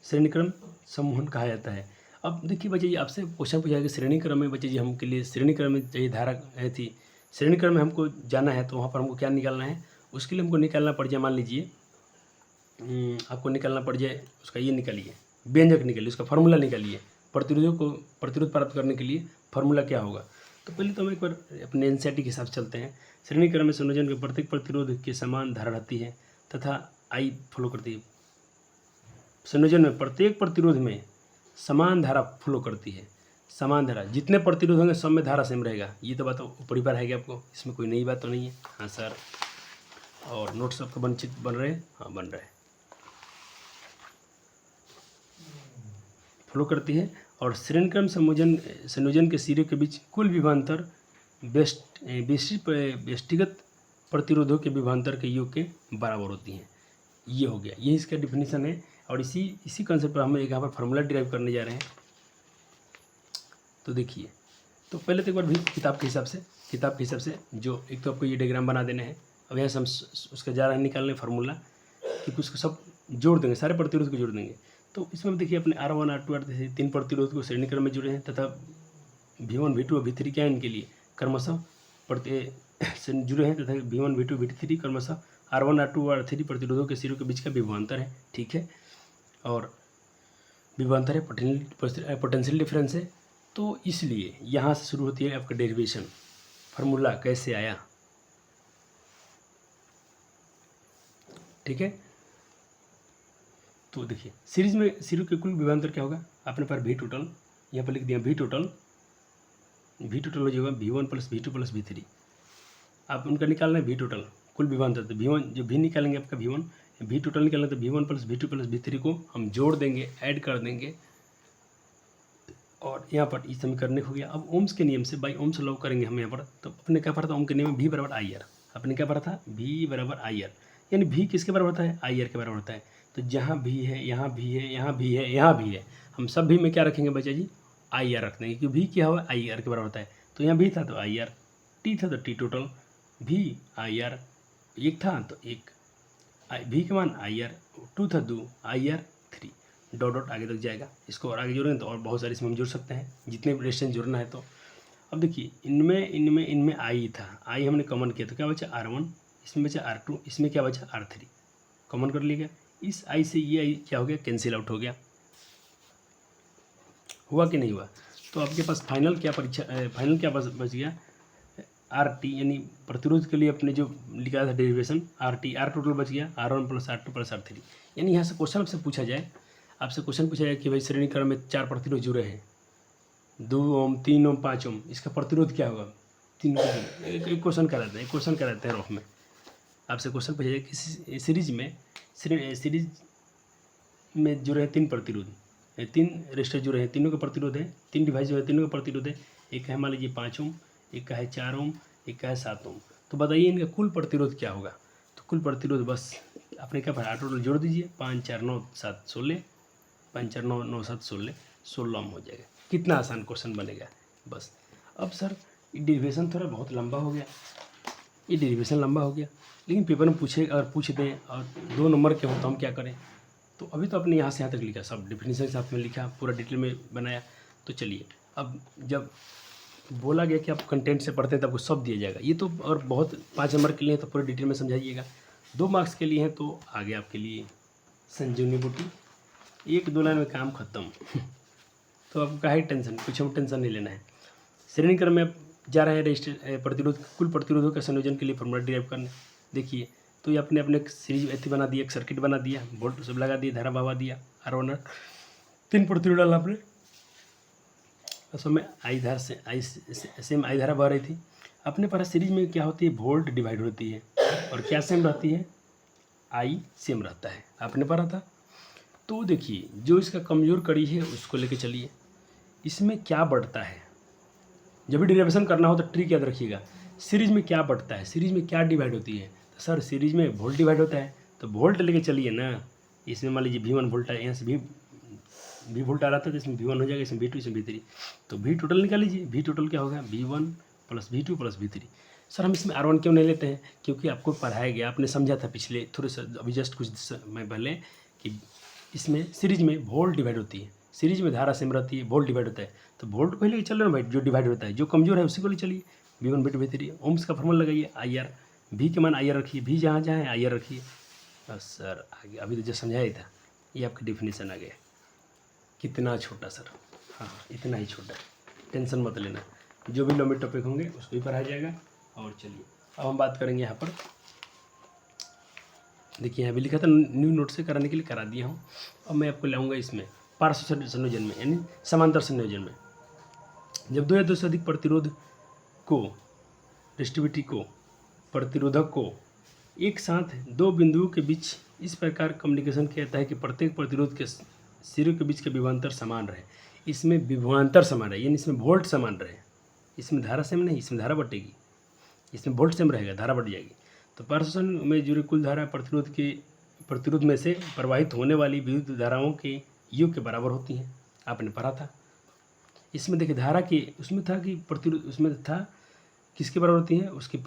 श्रेणी क्रम समूहन कहा जाता है। अब देखिए बच्चे जी, आपसे क्वेश्चन पूछा कि श्रेणी क्रम में बच्चे जी हम के लिए श्रेणी क्रम में चाहिए धारा है थी, श्रेणी क्रम में हमको जाना है, तो वहाँ पर हमको क्या निकालना है, उसके लिए हमको निकालना पड़ जाए, मान लीजिए आपको निकालना पड़ जाए, उसका ये निकालिए, व्यंजक निकालिए, उसका फार्मूला निकालिए, प्रतिरोध प्राप्त करने के लिए फार्मूला क्या होगा। तो पहले तो हम एक बार अपने एनसीईआरटी के हिसाब से चलते हैं। श्रेणी क्रम में संयोजन के प्रत्येक प्रतिरोध के समान धारा रहती है तथा आई फ्लो करती है। संयोजन में प्रत्येक प्रतिरोध में समान धारा फ्लो करती है। समान धारा, जितने प्रतिरोध होंगे सब में धारा सेम रहेगा। ये तो बात ऊपरी पर है आपको, इसमें कोई नई बात तो नहीं है। हाँ सर, और नोट्स आपका बन रहे हैं, हाँ बन रहे हैं, फ्लो करती है। और श्रेणीक्रम संयोजन के सिरे के बीच कुल विभवांतर व्यष्टिगत प्रतिरोधों के विभवांतर के योग के बराबर होती हैं। ये हो गया, ये इसका डिफिनीसन है। और इसी कॉन्सेप्ट पर हम यहाँ पर फार्मूला डिराइव करने जा रहे हैं। तो देखिए, तो पहले तो एक बार भी किताब के हिसाब से जो एक तो आपको ये डायग्राम बना देने हैं। अब यहाँ से हम उसका जा रहे हैं निकालने फार्मूला, क्योंकि उसको सब जोड़ देंगे, सारे प्रतिरोध को जोड़ देंगे। तो इसमें देखिए अपने R1 R2 R3 तीन प्रतिरोध को श्रेणी क्रम में जुड़े हैं, तथा V1 V2 और V3 क्या है इनके लिए क्रमशः से जुड़े हैं, तथा V1 V2 V3 क्रमशः R1 R2 और R3 प्रतिरोधों के सिरों के बीच का विभवांतर है। ठीक है, और विभवांतर है, पोटेंशियल डिफरेंस है। तो इसलिए यहाँ से शुरू होती है आपका डेरिवेशन। फार्मूला कैसे आया, ठीक है। तो देखिए सीरीज में सिरों के कुल विभवांतर क्या होगा, अपने पास V टोटल, यहाँ पर लिख दिया V टोटल हो जाएगा V1 + V2 + V3। आप उनका निकालना है V टोटल कुल विभवांतर। तो V1 जो भी निकालेंगे आपका V1, V टोटल निकालना, तो V1 + V2 + V3 को हम जोड़ देंगे, ऐड कर देंगे, और यहाँ पर इस समीकरण हो गया। अब ओम्स के नियम से, बाई ओम्स लॉ करेंगे हम यहाँ पर। तो अपने क्या पढ़ा था, ओम के नियम में V = IR। अपने क्या पढ़ा था, V = IR, यानी V किसके बराबर होता है, IR के बराबर होता है। तो जहाँ भी है, यहाँ भी है, यहाँ भी है, यहाँ भी है, हम सब भी में क्या रखेंगे बच्चा जी, IR रख देंगे, क्योंकि V क्या हुआ, IR के बराबर होता है। तो यहाँ V था तो IR, T था तो T टोटल, V IR, एक था तो एक, V का मान IR, 2 था 2 IR 3, डॉट डॉट आगे तक जाएगा। इसको और आगे जोड़ेंगे तो और बहुत सारे इसमें हम जोड़ सकते हैं, जितने भी रेजिस्टेंस जोड़ना है। तो अब देखिए इनमें I था, I हमने कॉमन किया तो क्या बचा R1, इसमें बचा R2, इसमें क्या बचा R3, कॉमन कर लिया गया। इस I से ये I क्या हो गया, कैंसिल आउट हो गया। हुआ कि नहीं हुआ। तो आपके पास फाइनल क्या बच गया, RT, यानी प्रतिरोध के लिए अपने जो लिखा था डेरिवेशन RT, R टोटल बच गया R1 + R2 + R3। यानी यहाँ से क्वेश्चन आपसे पूछा जाए कि भाई श्रेणी क्रम में 4 प्रतिरोध जुड़े हैं, 2 ओम 3 ओम 5 ओम, इसका प्रतिरोध क्या होगा, 3 को एक क्वेश्चन कराते हैं रॉफ में। आपसे क्वेश्चन पूछा जाए कि सीरीज में जुड़े हैं 3 प्रतिरोध, 3 रेजिस्टर जुड़े हैं, तीनों का प्रतिरोध है, 3 डिवाइस जो है तीनों का प्रतिरोध है। एक है मान लीजिए 5 ओम, एक का है 4 ओम, एक का है 7 ओम। तो बताइए इनका कुल प्रतिरोध क्या होगा। तो कुल प्रतिरोध बस आपने क्या पढ़ा, टोटल जोड़ दीजिए, 5 4 9 7 16, 5 4 9 9 7 16 ओम हो जाएगा। कितना आसान क्वेश्चन बनेगा बस। अब सर डेरिवेशन थोड़ा बहुत लंबा हो गया, ये डेरिवेशन लंबा हो गया, लेकिन पेपर में पूछ दें और 2 नंबर के हो तो हम क्या करें। तो अभी तो अपने यहाँ से यहाँ तक लिखा, सब डिफिनीशन के साथ में लिखा, पूरा डिटेल में बनाया। तो चलिए अब जब बोला गया कि आप कंटेंट से पढ़ते हैं तो आपको सब दिया जाएगा। ये तो और बहुत 5 नंबर के लिए है तो पूरे डिटेल में समझाइएगा। 2 मार्क्स के लिए हैं तो आगे आपके लिए संजीवनी बूटी, 1-2 लाइन में काम खत्म। तो आपको काहे टेंशन, कुछ हम टेंशन नहीं लेना है। श्रेणी क्रम में आप जा रहे हैं रजिस्टर प्रतिरोध, कुल प्रतिरोधों का संयोजन के लिए फॉर्मूला डिराइव करने। देखिए तो ये अपने अपने सीरीज ऐसी बना दिया, एक सर्किट बना दिया, वोल्ट सब लगा दिया, धारा बहा दिया, R1 3 प्रतिरोध डाला आपने। असल में सेम आई धारा बह रही थी। अपने पास सीरीज में क्या होती है, वोल्ट डिवाइड होती है, और क्या सेम रहती है, आई सेम रहता है, आपने पढ़ा था। तो देखिए जो इसका कमज़ोर कड़ी है उसको लेके चलिए। इसमें क्या बढ़ता है, जब भी डेरिवेशन करना हो तो ट्रिक याद रखिएगा। सीरीज में क्या बढ़ता है, सीरीज में क्या डिवाइड होती है। तो सर सीरीज में वोल्ट डिवाइड होता है, तो वोल्ट लेके चलिए ना। इसमें मान लीजिए V1 वोल्ट है, यहाँ से V वोल्ट आ रहा था तो इसमें V1 हो जाएगा, इसमें V2, इसमें V3। तो V टोटल निकाल लीजिए, V टोटल क्या होगा, V1 + V2 + V3। सर हम इसमें R1 क्यों नहीं लेते हैं, क्योंकि आपको पढ़ाया गया, आपने समझा था पिछले थोड़े से अभी जस्ट कुछ समय पहले कि इसमें सीरीज में वोल्ट डिवाइड होती है, सीरीज में धारा सेम रहती है, वोल्ट डिवाइड होता है। तो वोल्ट को ही लेके चल रहे हैं भाई, जो डिवाइड होता है, जो कमजोर है उसी को ले चलिए। V1 V2 V3, ओम्स का फॉर्मूला लगाइए, IR, V के मान IR रखिए, V जहाँ जहाँ है IR रखिए। बस सर आगे अभी तो जो समझाया था ये आपका डिफिनीसन आ गया। कितना छोटा सर, हाँ इतना ही छोटा, टेंशन मत लेना, जो भी लंबे टॉपिक होंगे उसको भी पढ़ाया जाएगा। और चलिए अब हम बात करेंगे यहाँ पर, देखिए यहाँ भी लिखा था न्यू नोट से कराने के लिए करा दिया हूँ। अब मैं आपको लाऊंगा इसमें पार्श्व संयोजन में, यानी समांतर संयोजन में। जब 2 या 2 से अधिक प्रतिरोध को, रेजिस्टिविटी को, प्रतिरोधक को एक साथ 2 बिंदुओं के बीच इस प्रकार कम्युनिकेशन किया जाता है कि प्रत्येक प्रतिरोध के सिरों के बीच का विभवांतर समान रहे। इसमें विभवांतर समान रहे, यानी इसमें वोल्ट समान रहे, इसमें धारा सेम नहीं, इसमें धारा बटेगी, इसमें वोल्ट सेम रहेगा, धारा बढ़ जाएगी। तो पार्श्व में जुड़े कुल धारा प्रतिरोध के प्रतिरोध में से प्रवाहित होने वाली विद्युत धाराओं के योग के बराबर होती हैं, आपने पढ़ा था। इसमें देखिए धारा के उसमें था कि प्रतिरोध उसमें था किसके बराबर होती हैं, उसकी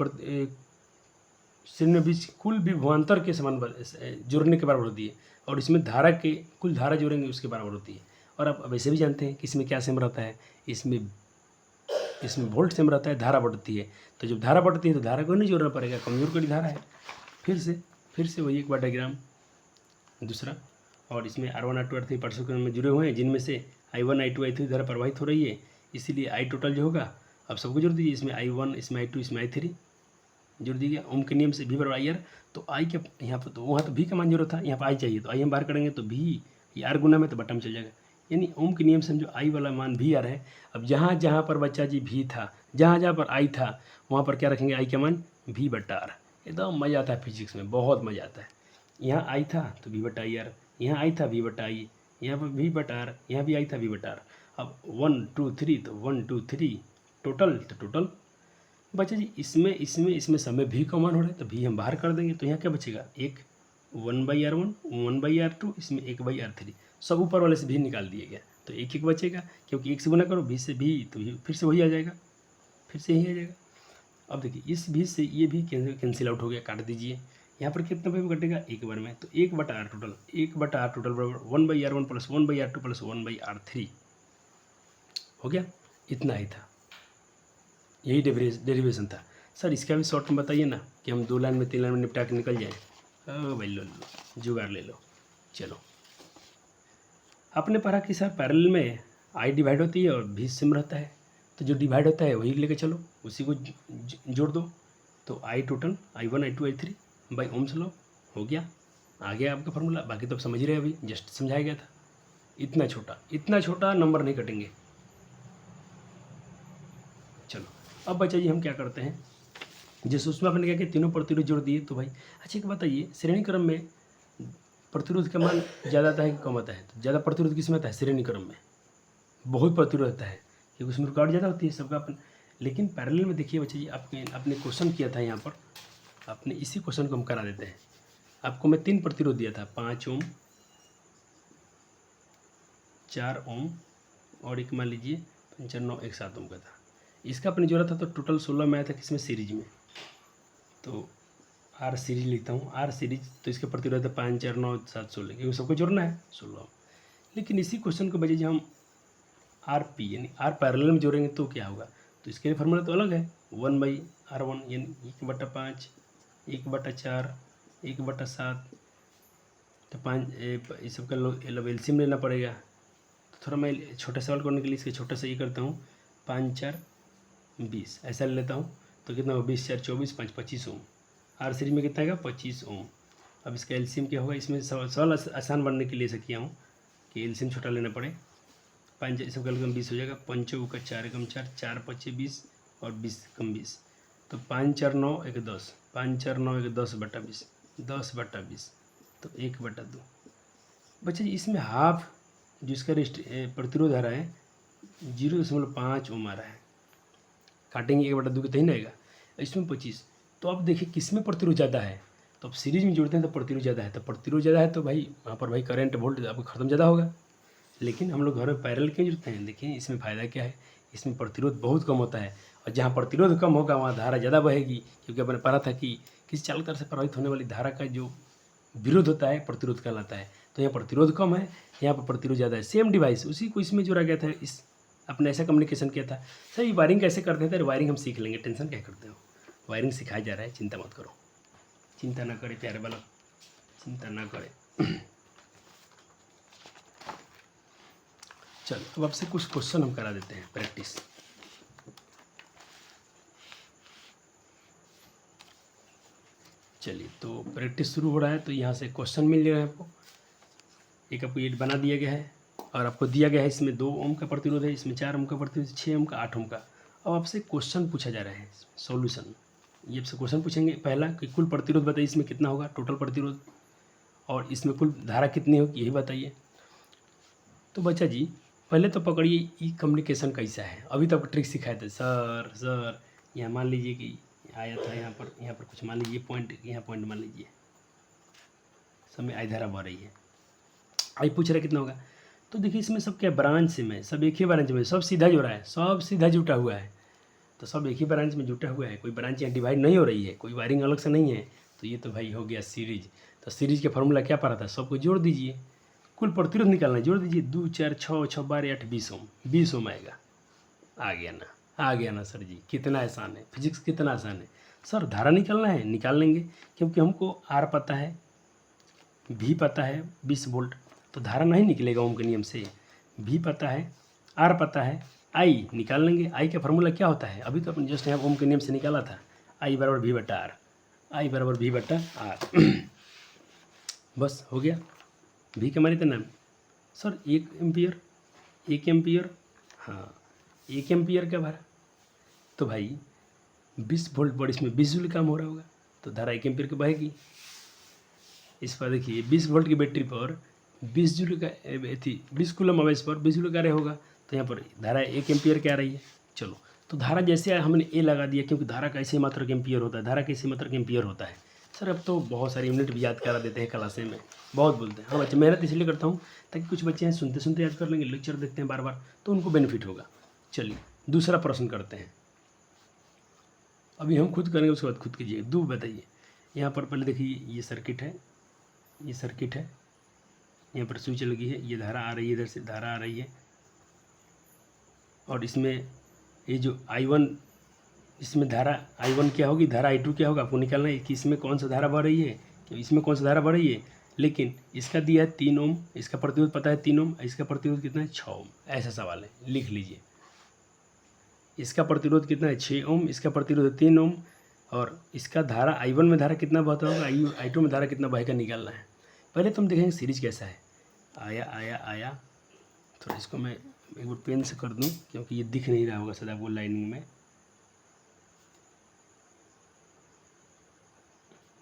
श्रेणी बीच कुल विभवांतर के समान जोड़ने के बराबर होती है, और इसमें धारा के कुल धारा जोड़ेंगे उसके बराबर होती है। और आप वैसे भी जानते हैं कि इसमें क्या सेम रहता है, इसमें वोल्ट सेम रहता है, धारा बढ़ती है। तो जब धारा बढ़ती है तो धारा को नहीं जोड़ना पड़ेगा, कमजोर कड़ी धारा है। फिर से वही एक बार डायग्राम दूसरा, और इसमें R1 R2 R3 पार्श्व में जुड़े हुए हैं, जिनमें से I1 I2 I3 धारा प्रवाहित हो रही है, इसीलिए I टोटल जो होगा अब सबको जोड़ दीजिए। इसमें I1, इसमें I2, इसमें I3 जोड़ दीजिए। ओम के नियम से V बराबर IR, तो I के यहाँ पर तो वहाँ तो V का मान जरूरत था, यहाँ पर I चाहिए, तो I हम बाहर करेंगे तो V ये R गुना में तो बटन चल जाएगा। यानी ओम के नियम से हम जो I वाला मान VR है, अब जहाँ जहाँ पर बच्चा जी V था, जहाँ जहाँ पर I था, वहाँ पर क्या रखेंगे, I का मान V/R। एकदम मज़ा आता है फिजिक्स में, बहुत मज़ा आता है। यहाँ I था तो V/IR, यहाँ I था V/I, यहाँ पर V/R, यहाँ भी I था V/R। अब 1 2 3 तो 1 2 3 टोटल, तो टोटल बच्चा जी इसमें समय V का मान हो रहा है, तो V हम बाहर कर देंगे, तो यहाँ क्या बचेगा, एक 1/R1 1/R2, इसमें 1/R3, सब ऊपर वाले से V निकाल दिया गया, तो एक एक बचेगा, क्योंकि एक से गुना करो V से V, तो फिर से वही आ जाएगा, फिर से यही आ जाएगा। अब देखिए इस V से ये भी कैंसिल आउट हो गया, काट दीजिए। यहाँ पर कितना बार कटेगा, एक बार में, तो 1/R टोटल, 1/R टोटल बराबर 1/R1 plus 1/R2 plus 1/R3 हो गया। इतना ही था, यही डेरिवेशन था। सर इसका भी शॉर्ट में बताइए ना, कि हम 2 लाइन में 3 लाइन में निपटा के निकल जाएँ। भाई लो जुगाड़ ले लो। चलो, आपने पढ़ा कि सर पैरेलल में I डिवाइड होती है और V सिम रहता है, तो जो डिवाइड होता है वही लेके चलो, उसी को जोड़ दो, तो I total I1 I2 I3 by Ohm's law हो गया। आ गया आपका फार्मूला, बाकी तो आप समझ ही रहे, अभी जस्ट समझाया गया था। इतना छोटा नंबर नहीं कटेंगे। चलो अब बच्चा जी हम क्या करते हैं, जैसे उसमें आपने क्या किया, तीनों प्रतिरोध जोड़ दिए, तो भाई अच्छा एक बताइए, श्रेणी क्रम में प्रतिरोध का मान ज़्यादा आता है कि कम आता है, तो ज़्यादा प्रतिरोध किस में आता है, श्रेणी क्रम में बहुत प्रतिरोध आता है, क्योंकि उसमें रुकावट ज़्यादा होती है सबका अपन। लेकिन पैरेलल में देखिए बच्चा जी, आपने क्वेश्चन किया था यहाँ पर, आपने इसी क्वेश्चन को हम करा देते हैं। आपको मैं 3 प्रतिरोध दिया था, 5 ओम, 4 ओम और एक मान लीजिए 5 9 1 7 ओम का था। इसका अपने जोड़ा था तो टोटल 16 में आया था, किसमें, सीरीज में। तो R सीरीज लिखता हूँ, R सीरीज, तो इसका प्रतिरोध है 5 4 9 7 16, क्योंकि सबको जोड़ना है 16। लेकिन इसी क्वेश्चन को बजाय जब हम RP यानी R पैरेलल में जोड़ेंगे तो क्या होगा, तो इसके लिए फार्मूला तो अलग है, 1/R1 यानी 1/5 1/4 1/7, तो 5 इस सब का एलसीएम लेना पड़ेगा। तो थोड़ा मैं छोटा सवाल करने के लिए इसके छोटा सा ये करता हूँ, 5 4 20 ऐसा ले लेता हूँ, तो कितना होगा, 20 4 24 5 25 ओम। R सीरीज में कितना आएगा, 25 ओम। अब इसका एलसीएम क्या होगा, इसमें सवाल आसान बनने के लिए ऐसा किया हूँ कि एलसीएम छोटा लेना पड़े। 5 सब कम 20 हो जाएगा, 5 का 4 कम 4 4 5 20 और 20 कम 20, तो 5 4 9 1 10, 5 4 9 1 10/20 10/20, तो 1/2। बच्चा जी इसमें हाफ जो इसका प्रतिरोध आ रहा है 0.5 ओम आ रहा है, काटेंगे 1/2 कितना ही रहेगा, इसमें 25। तो अब देखिए किस में प्रतिरोध ज़्यादा है, तो अब सीरीज में जोड़ते हैं तो प्रतिरोध ज़्यादा है, तो प्रतिरोध ज़्यादा है तो भाई वहाँ पर भाई करंट वोल्ट आपको खत्म ज़्यादा होगा। लेकिन हम लोग घर में पैरेलल क्यों जोड़ते हैं, देखिए इसमें फ़ायदा क्या है, इसमें प्रतिरोध बहुत कम होता है, और जहाँ प्रतिरोध कम होगा वहाँ धारा ज़्यादा बहेगी, क्योंकि अपने पढ़ा था कि किसी चालक से प्रभावित होने वाली धारा का जो विरोध होता है प्रतिरोध कहलाता है। तो यहाँ प्रतिरोध कम है, यहाँ पर प्रतिरोध ज़्यादा है, सेम डिवाइस उसी को इसमें जोड़ा गया था, इस अपने ऐसा कम्युनिकेशन किया था। सर ये वायरिंग कैसे करते हैं, तो वायरिंग हम सीख लेंगे, टेंशन क्या करते हो, वायरिंग सिखाया जा रहा है, चिंता मत करो, चिंता ना करे प्यारे बालक, चिंता ना करे। चलो अब आपसे कुछ क्वेश्चन हम करा देते हैं प्रैक्टिस। चलिए तो प्रैक्टिस शुरू हो रहा है, तो यहाँ से क्वेश्चन मिल गया है आपको, एक आपको ये बना दिया गया है, और आपको दिया गया है इसमें 2 ओम का प्रतिरोध है, इसमें 4 ओम का प्रतिरोध, 6 ओम का, 8 ओम का। अब आपसे क्वेश्चन पूछा जा रहा है, सॉल्यूशन। ये आपसे क्वेश्चन पूछेंगे, पहला कि कुल प्रतिरोध बताइए इसमें कितना होगा, टोटल प्रतिरोध, और इसमें कुल धारा कितनी होगी यही बताइए। तो बच्चा जी पहले तो पकड़िए ई कम्युनिकेशन कैसा है, अभी तो आपको ट्रिक सिखाए थे सर यहाँ मान लीजिए कि आया था, यहाँ पर कुछ मान लीजिए पॉइंट, यहाँ पॉइंट मान लीजिए, सब में आई धारा बह रही है। आई पूछ रहा है कितना होगा, तो देखिए इसमें सब क्या ब्रांच में, सब एक ही ब्रांच में, सब सीधा जुड़ा है, सब सीधा जुटा हुआ है, तो सब एक ही ब्रांच में जुटा हुआ है, कोई ब्रांच यहाँ डिवाइड नहीं हो रही है, कोई वायरिंग अलग से नहीं है। तो ये तो भाई हो गया सीरीज। तो सीरीज के फार्मूला क्या पड़ा था, सबको जोड़ दीजिए, कुल प्रतिरोध निकालना है, जोड़ दीजिए, 2 4 6 6 12 8 20 ओम, 20 ओम आएगा। आ गया ना, आ गया ना सर जी, कितना आसान है, फिजिक्स कितना आसान है। सर धारा निकालना है, निकाल लेंगे, क्योंकि हमको आर पता है, भी पता है 20 वोल्ट, तो धारा नहीं निकलेगा ओम के नियम से। भी पता है, आर पता है, आई निकाल लेंगे। आई का फार्मूला क्या होता है, अभी तो अपन जस्ट यहाँ ओम के नियम से निकाला था, आई बराबर भी बट्टा आर, आई बराबर भी बट्टा आर। बस हो गया। भी का मानी नाम सर 1 एम्पियर, 1 एम्पियर, हाँ 1 एम्पियर का भरा, तो भाई 20 वोल्ट पर इसमें 20 जूल काम हो रहा होगा, तो धारा 1 एम्पियर की बहेगी। इस पर देखिए 20 वोल्ट की बैटरी पर 20 जूल का 20 कूलम आवेश पर 20 जूल कार्य होगा, तो यहाँ पर धारा 1 एम्पियर क्या आ रही है। चलो, तो धारा जैसे हमने ए लगा दिया, क्योंकि धारा कैसे मात्रक एम्पियर होता है, धारा कैसे मात्रक एम्पियर होता है। सर अब तो बहुत सारी यूनिट भी याद करा देते हैं क्लासे में, बहुत बोलते हैं। हाँ बच्चे, मेहनत इसलिए करता हूँ ताकि कुछ बच्चे हैं सुनते सुनते याद कर लेंगे, लेक्चर देखते हैं बार बार, तो उनको बेनिफिट होगा। चलिए दूसरा प्रश्न करते हैं, अभी हम खुद करेंगे, उसके बाद खुद कीजिए। दो बताइए, यहाँ पर पहले देखिए ये सर्किट है, ये सर्किट है, यहाँ पर स्विच लगी है, ये धारा आ रही है, इधर से धारा आ रही है, और इसमें ये जो I1, इसमें धारा I1 क्या होगी, धारा I2 क्या होगा, आपको निकालना है कि इसमें कौन सा धारा बह रही है, कि इसमें कौन सा धारा बह रही है। लेकिन इसका दिया है 3 ओम, इसका प्रतिरोध पता है 3 ओम, इसका प्रतिरोध कितना है 6 ओम, ऐसा सवाल है, लिख लीजिए। इसका प्रतिरोध कितना है 6 ओम, इसका प्रतिरोध 3 ओम, और इसका धारा I1 में धारा कितना बहता होगा, I2 में धारा कितना बहेगा, निकालना है। पहले तो हम देखेंगे सीरीज कैसा है। आया आया आया, थोड़ा इसको मैं एक बार पेन से कर दूं, क्योंकि ये दिख नहीं रहा होगा शायद आपको लाइनिंग में।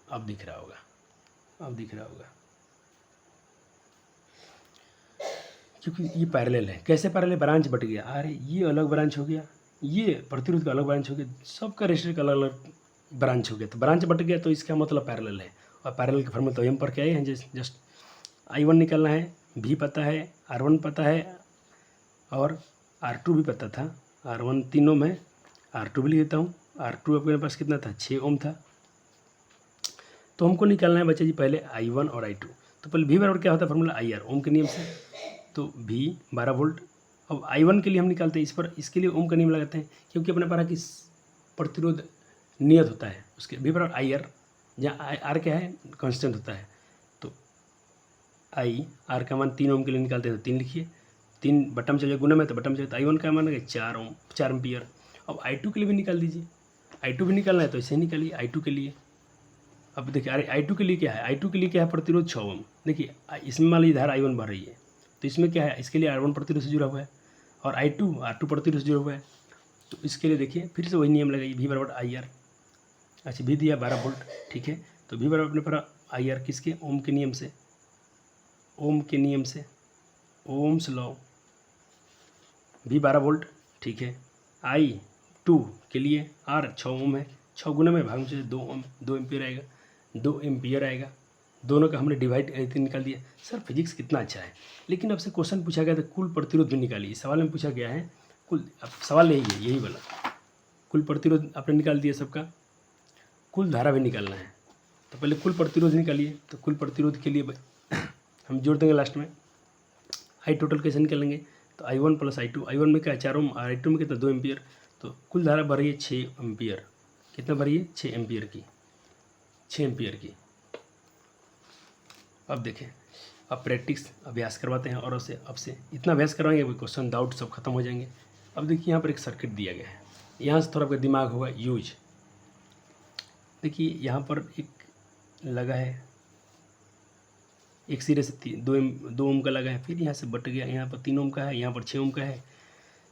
अब दिख रहा होगा, अब दिख रहा होगा, क्योंकि ये पैरेलल है। कैसे पैरेलल, ब्रांच बट गया, अरे ये अलग ब्रांच हो गया, ये प्रतिरोध का अलग ब्रांच हो गया, सबका रेजिस्टर का अलग अलग ब्रांच हो गया, तो ब्रांच बट गया, तो इसका मतलब पैरेलल है। और पैरेलल के फॉर्मूला तो हम पर क्या है, जस्ट I1 निकालना है, भी पता है, R1 पता है, और R2 भी पता था। R1 3 ओम है, R2 भी लिख देता हूँ। R2 अपने पास कितना था, 6 ओम था। तो हमको निकालना है बच्चा जी पहले I1 और I2। तो पहले V बराबर क्या होता है फार्मूला, IR, ओम के नियम से, तो V 12 वोल्ट। अब I1 के लिए हम निकालते हैं, इस पर, इसके लिए ओम का नियम लगाते हैं, क्योंकि अपने पास कि प्रतिरोध नियत होता है, उसके V बराबर IR, जहाँ R क्या है, कांस्टेंट होता है। तो R का मान 3 ओम के लिए निकालते हैं, तो 3 लिखिए, 3 बटम चलिए गुना में, तो बटम चलिए, तो I1 का मान है 4 ओम, 4 एम्पियर। अब I2 के लिए भी निकाल दीजिए, I2 भी निकालना है, तो इसे निकालिए I2 के लिए। अब देखिए, अरे I2 के लिए क्या है, I2 के लिए क्या है, प्रतिरोध 6 ओम। देखिए इसमें मान लीजिए धारा I1 बढ़ रही है, तो इसमें क्या है, इसके लिए R1 प्रतिरोध से जुड़ा हुआ है, और R2 प्रतिरोध से जुड़ा हुआ है, तो इसके लिए देखिए फिर से वही नियम लगाइए, V बराबर IR। अच्छा, भी दिया 12 वोल्ट, ठीक है, तो V बराबर अपने पर IR किसके, ओम के नियम से, ओम के नियम से, ओम्स लॉ, V 12 वोल्ट, ठीक है। I2 के लिए R 6 ओम है, 6 गुना में भाग में 2 ओम, 2 एम्पियर आएगा, 2 एम्पियर आएगा। दोनों का हमने डिवाइड निकाल दिया। सर फिजिक्स कितना अच्छा है। लेकिन आपसे क्वेश्चन पूछा गया था कुल प्रतिरोध भी निकालिए, सवाल में पूछा गया है कुल, अब सवाल यही है, यही वाला, कुल प्रतिरोध आपने निकाल दिया सबका, कुल धारा भी निकालना है। तो पहले कुल प्रतिरोध निकालिए, तो कुल प्रतिरोध के लिए हम जोड़ देंगे लास्ट में। आई टोटल कैसे निकालेंगे, तो I1 प्लस I2, I1 में क्या 4 ओम, और I2 में कितना 2 एम्पियर, तो कुल धारा भर रही है 6 एम्पियर। कितना भर रही है, 6 एम्पियर की, 6 एम्पियर की। अब देखें, अब प्रैक्टिस अभ्यास करवाते हैं, और उससे अब से इतना अभ्यास करवाएंगे कोई क्वेश्चन डाउट सब खत्म हो जाएंगे। अब देखिए यहाँ पर एक सर्किट दिया गया है, यहाँ से थोड़ा आपका दिमाग होगा यूज। देखिए यहाँ पर एक लगा है, एक सिरे से 2 ओम का लगा है, फिर यहाँ से बट गया, यहाँ पर 3 ओम का है, यहाँ पर 6 ओम का है।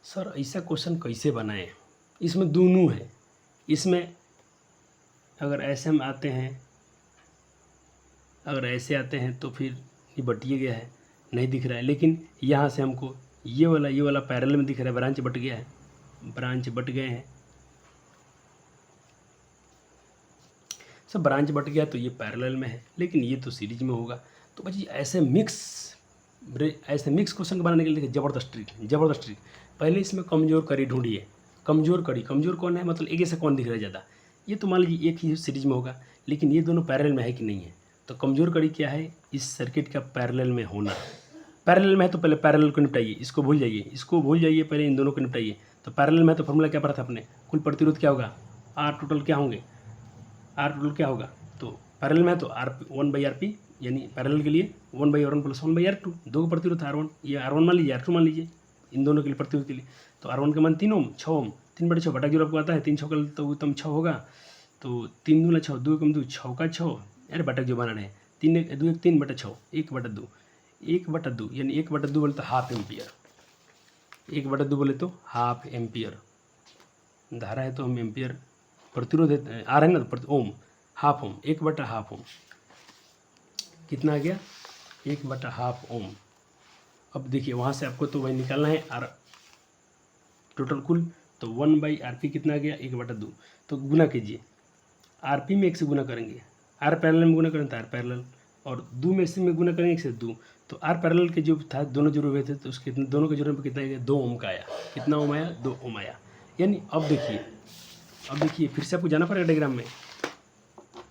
सर ऐसा क्वेश्चन कैसे बनाएं, इसमें दोनों है, इसमें अगर ऐसे हम आते हैं, अगर ऐसे आते हैं तो फिर ये बटिए गया है, नहीं दिख रहा है। लेकिन यहाँ से हमको ये वाला पैरेलल में दिख रहा है, ब्रांच बट गया है, ब्रांच बट गए हैं। सब ब्रांच बट गया तो ये पैरेलल में है, लेकिन ये तो सीरीज में होगा। तो बच्चे ऐसे मिक्स क्वेश्चन बनाने के लिए देखिए ज़बरदस्त ट्रिक। पहले इसमें कमज़ोर कड़ी ढूंढिए। कमज़ोर कौन है, मतलब एक ऐसा कौन दिख रहा है ज़्यादा। ये तो मान लीजिए एक ही सीरीज में होगा, लेकिन ये दोनों पैरेलल में है कि नहीं है। तो कमज़ोर कड़ी क्या है, इस सर्किट का पैरेलल में होना। पैरेलल में है तो पहले पैरेलल को निपटाइए, इसको भूल जाइए, पहले इन दोनों को निपटाइए। तो पैरेलल में है तो फॉर्मूला क्या पढ़ा था अपने, कुल प्रतिरोध क्या होगा, आर टोटल क्या होगा। तो पैरेलल में है तो आर 1/RP, यानी पैरेलल के लिए 1/R1 + 1/R2, दो का प्रतिरोध R1, ये R1 मान लीजिए, R2 मान लीजिए, इन दोनों के लिए प्रतिरोध के लिए। तो R1 का मान 3 ओम, 6 ओम, 3/6 बटा 0 आपको आता है, 3 6 का तो उत्तम 6 होगा। तो 3 दूना 6, 2 कम 2, 6 का 6, अरे बटा जो बना रहे 3 2 3/6, 1/2, 1/2 यानी 1/2 बोले तो हाफ एम्पियर, 1/2 बोले तो हाफ एम्पियर धारा है, तो हम एम्पियर प्रतिरोध है, आ रहे हैं ना, ओम, हाफ ओम, 1/2 ओम कितना आ गया, 1/2 ओम। अब देखिए वहाँ से आपको तो वही निकालना है आर टोटल कुल, तो 1/RP कितना आ गया, 1/2। तो गुना कीजिए, RP में 1 से गुना करेंगे, आर पैरेलल में गुना करेंगे तो आर पैरेलल, और 2 में से में गुना करेंगे 1 से 2, तो आर पैरेलल के जो था दोनों जुड़े हुए थे, तो उसके दोनों के जुड़ने पर कितना आएगा, 2 ओम का आया। कितना ओम आया, 2 ओम आया। यानी अब देखिए फिर से आपको जाना पड़ेगा डायग्राम में।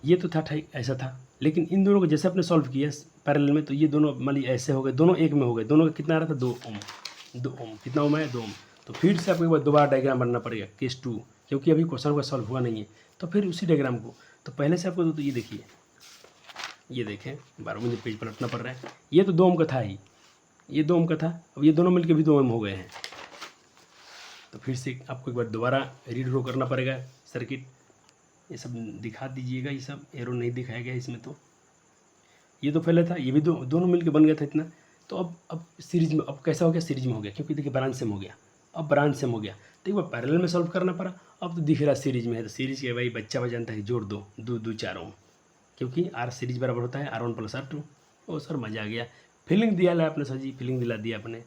ये तो था ऐसा था, लेकिन इन दोनों को जैसे आपने सॉल्व किया पैरेलल में, तो ये दोनों मान लीजिए ऐसे हो गए, दोनों एक में हो गए, दोनों का कितना आ रहा था, 2 ओम, कितना ओम आया, 2 ओम। तो फिर से आपको एक बार दोबारा डायग्राम बनना पड़ेगा केस 2, क्योंकि अभी क्वेश्चन का सॉल्व हुआ नहीं है। तो फिर उसी डायग्राम को तो पहले से आपको तो ये देखिए, ये देखें, 12 मुझे पेज पलटना पड़ रहा है। ये तो 2 ओम का था ही, ये 2 ओम का था, अब ये दोनों मिलकर भी 2 ओम हो गए हैं। तो फिर से आपको एक बार दोबारा रीड्रॉ करना पड़ेगा सर्किट। ये सब दिखा दीजिएगा, ये सब एरो नहीं दिखाया गया इसमें। तो ये तो पहले था, ये भी दोनों मिलके बन गया था इतना। तो अब सीरीज में, अब कैसा हो गया, सीरीज में हो गया, क्योंकि देखिए ब्रांच सेम हो गया, अब ब्रांच सेम हो गया। तो एक बार पैरेलल में सॉल्व करना पड़ा, अब तो दिख रहा सीरीज में है। तो सीरीज के भाई बच्चा जानता है, जोड़ दो 2 2 4 ओम, क्योंकि आर सीरीज बराबर होता है R1 + R2। ओ सर मज़ा आ गया, फीलिंग दिया है आपने सर जी, फीलिंग दिला दिया आपने।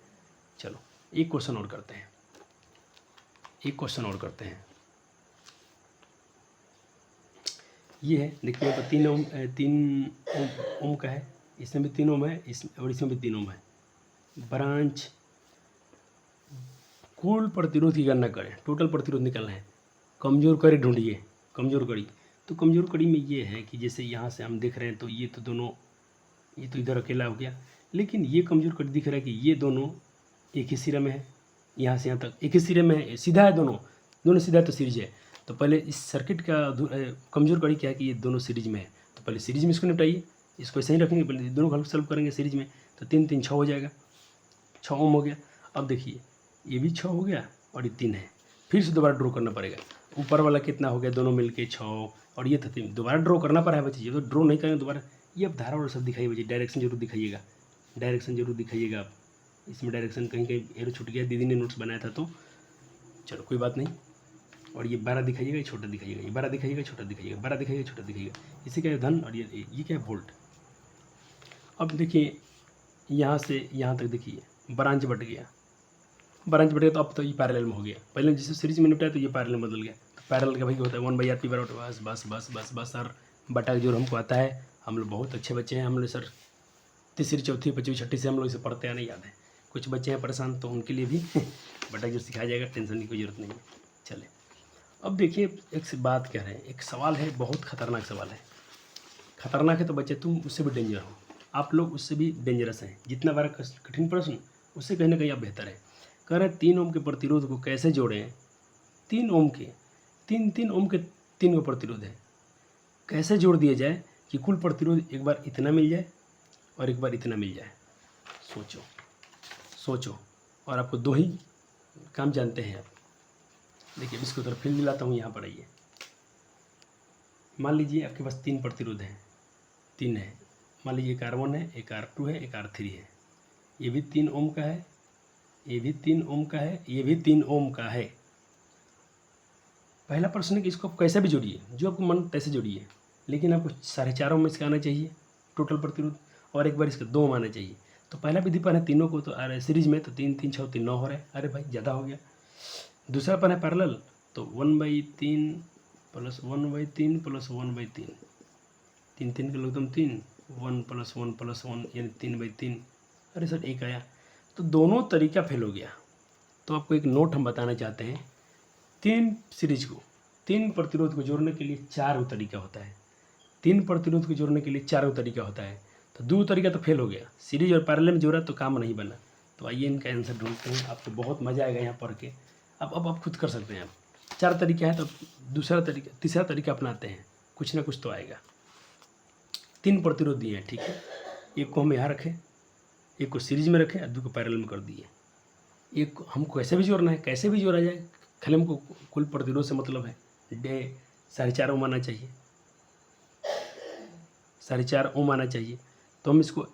चलो एक क्वेश्चन और करते हैं, ये है देखिए, तो 3 ओम का है, इसमें भी 3 ओम है, और इसमें भी 3 ओम है। ब्रांच कुल प्रतिरोध की गणना करें, टोटल प्रतिरोध निकालना है। कमज़ोर कड़ी ढूंढिए, कमज़ोर कड़ी। तो कमज़ोर कड़ी में ये है कि जैसे यहाँ से हम देख रहे हैं, तो ये तो दोनों, ये तो इधर अकेला हो गया, लेकिन ये कमज़ोर कड़ी दिख रहा है कि ये दोनों एक ही सिरे में है, यहाँ से यहाँ तक एक ही सिरे में है, सीधा है, दोनों सीधा है, तो सीरीज है। तो पहले इस सर्किट का कमज़ोर कड़ी क्या है कि ये दोनों सीरीज में है, तो पहले सीरीज में इसको निपटाइए, इसको ऐसे ही रखेंगे, पहले दोनों हल सॉल्व करेंगे सीरीज में। तो 3 3 6 हो जाएगा, 6 ओम हो गया। अब देखिए ये भी 6 हो गया और ये 3 है, फिर से दोबारा ड्रॉ करना पड़ेगा। ऊपर वाला कितना हो गया, दोनों मिलके 6, और ये था 3, दोबारा ड्रॉ करना पड़ा है बच्चे। ये तो ड्रॉ नहीं करेंगे दोबारा, ये अब धारा और सब दिखाइए बच्चे, डायरेक्शन जरूर दिखाइएगा, आप इसमें डायरेक्शन कहीं एरो छूट गया, दीदी ने नोट्स बनाया था, तो चलो कोई बात नहीं। और ये 12 दिखाइएगा, ये छोटा दिखाइएगा, ये 12 दिखाइएगा, छोटा दिखाइएगा, 12 दिखाइएगा, छोटा दिखाइएगा। इसी का है धन, और ये क्या है, वोल्ट। अब देखिए यहाँ से यहाँ तक देखिए ब्रांच बट गया, तो अब तो ये पैरेलल में हो गया। पहले जिसे सीरीज में निपटाया तो ये पैरेलल में बदल गया। तो पैरेलल का भाई होता है 1/RP बराबर, बस सर बटा जो हमको आता है। हम लोग बहुत अच्छे बच्चे हैं, हम लोग सर तीसरी चौथी पाँचवीं छठी से हम लोग इसे पढ़ते हैं, नहीं याद है। कुछ बच्चे हैं परेशान, तो उनके लिए भी बटा जो सिखाया जाएगा, टेंशन की कोई ज़रूरत नहीं है। चले अब देखिए, एक बात कह रहे हैं, एक सवाल है, बहुत ख़तरनाक सवाल है। खतरनाक है तो बच्चे तुम उससे भी डेंजर हो, आप लोग उससे भी डेंजरस हैं। जितना बार कठिन प्रश्न, उससे कहीं ना कहीं आप बेहतर है। कह रहे हैं 3 ओम के प्रतिरोध को कैसे जोड़ें। 3 ओम के 3 ओम के 3 को प्रतिरोध है, कैसे जोड़ दिया जाए कि कुल प्रतिरोध एक बार इतना मिल जाए और एक बार इतना मिल जाए। सोचो, और आपको 2 ही काम जानते हैं आप। देखिए इसको तरफ फिर दिलाता हूँ, यहाँ पर आइए। मान लीजिए आपके पास 3 प्रतिरोध हैं, 3 है, मान लीजिए एक R1 है, एक R2 है, एक R3 है। ये भी 3 ओम का है, ये भी 3 ओम का है, ये भी 3 ओम का है। पहला प्रश्न है कि इसको आप कैसे भी जोड़िए, जो आपको मन तैसे जोड़िए, लेकिन आपको 4.5 ओम में इसका आना चाहिए टोटल प्रतिरोध, और एक बार इसका 2 ओम आना चाहिए। तो पहला विधि पर है तीनों को तो आ रहा है सीरीज में, तो 3 3 6 3 9 हो रहा है। अरे भाई ज़्यादा हो गया। दूसरा पर है पैरेलल, तो 1/3 + 1/3 + 1/3 3 3 का लोगदम 3, 1 + 1 + 1 यानी 3/3। अरे सर 1 आया, तो दोनों तरीका फेल हो गया। तो आपको एक नोट हम बताना चाहते हैं, 3 सीरीज को, 3 प्रतिरोध को जोड़ने के लिए 4 तरीका होता है। 3 प्रतिरोध को जोड़ने के लिए 4 तरीका होता है, तो 2 तरीका तो फेल हो गया, सीरीज और पैरेलल में जोड़ा तो काम नहीं बना। तो आइए इनका आंसर ढूंढते हैं, आपको बहुत मज़ा आएगा यहाँ पढ़ के। अब आप खुद कर सकते हैं। आप 4 तरीका है तो दूसरा तरीका, तीसरा तरीका अपनाते हैं, कुछ ना कुछ तो आएगा। 3 प्रतिरोध दिए हैं, ठीक है, एक को हम यहाँ रखें, एक को सीरीज में रखें और 2 को पैरेलल में कर दिए। एक को हमको कैसे भी जोड़ना है, कैसे भी जोड़ा जाए, खाली हमको कुल प्रतिरोध से मतलब है। 4.5 ओम आना चाहिए, 4.5 ओम आना चाहिए। तो हम इसको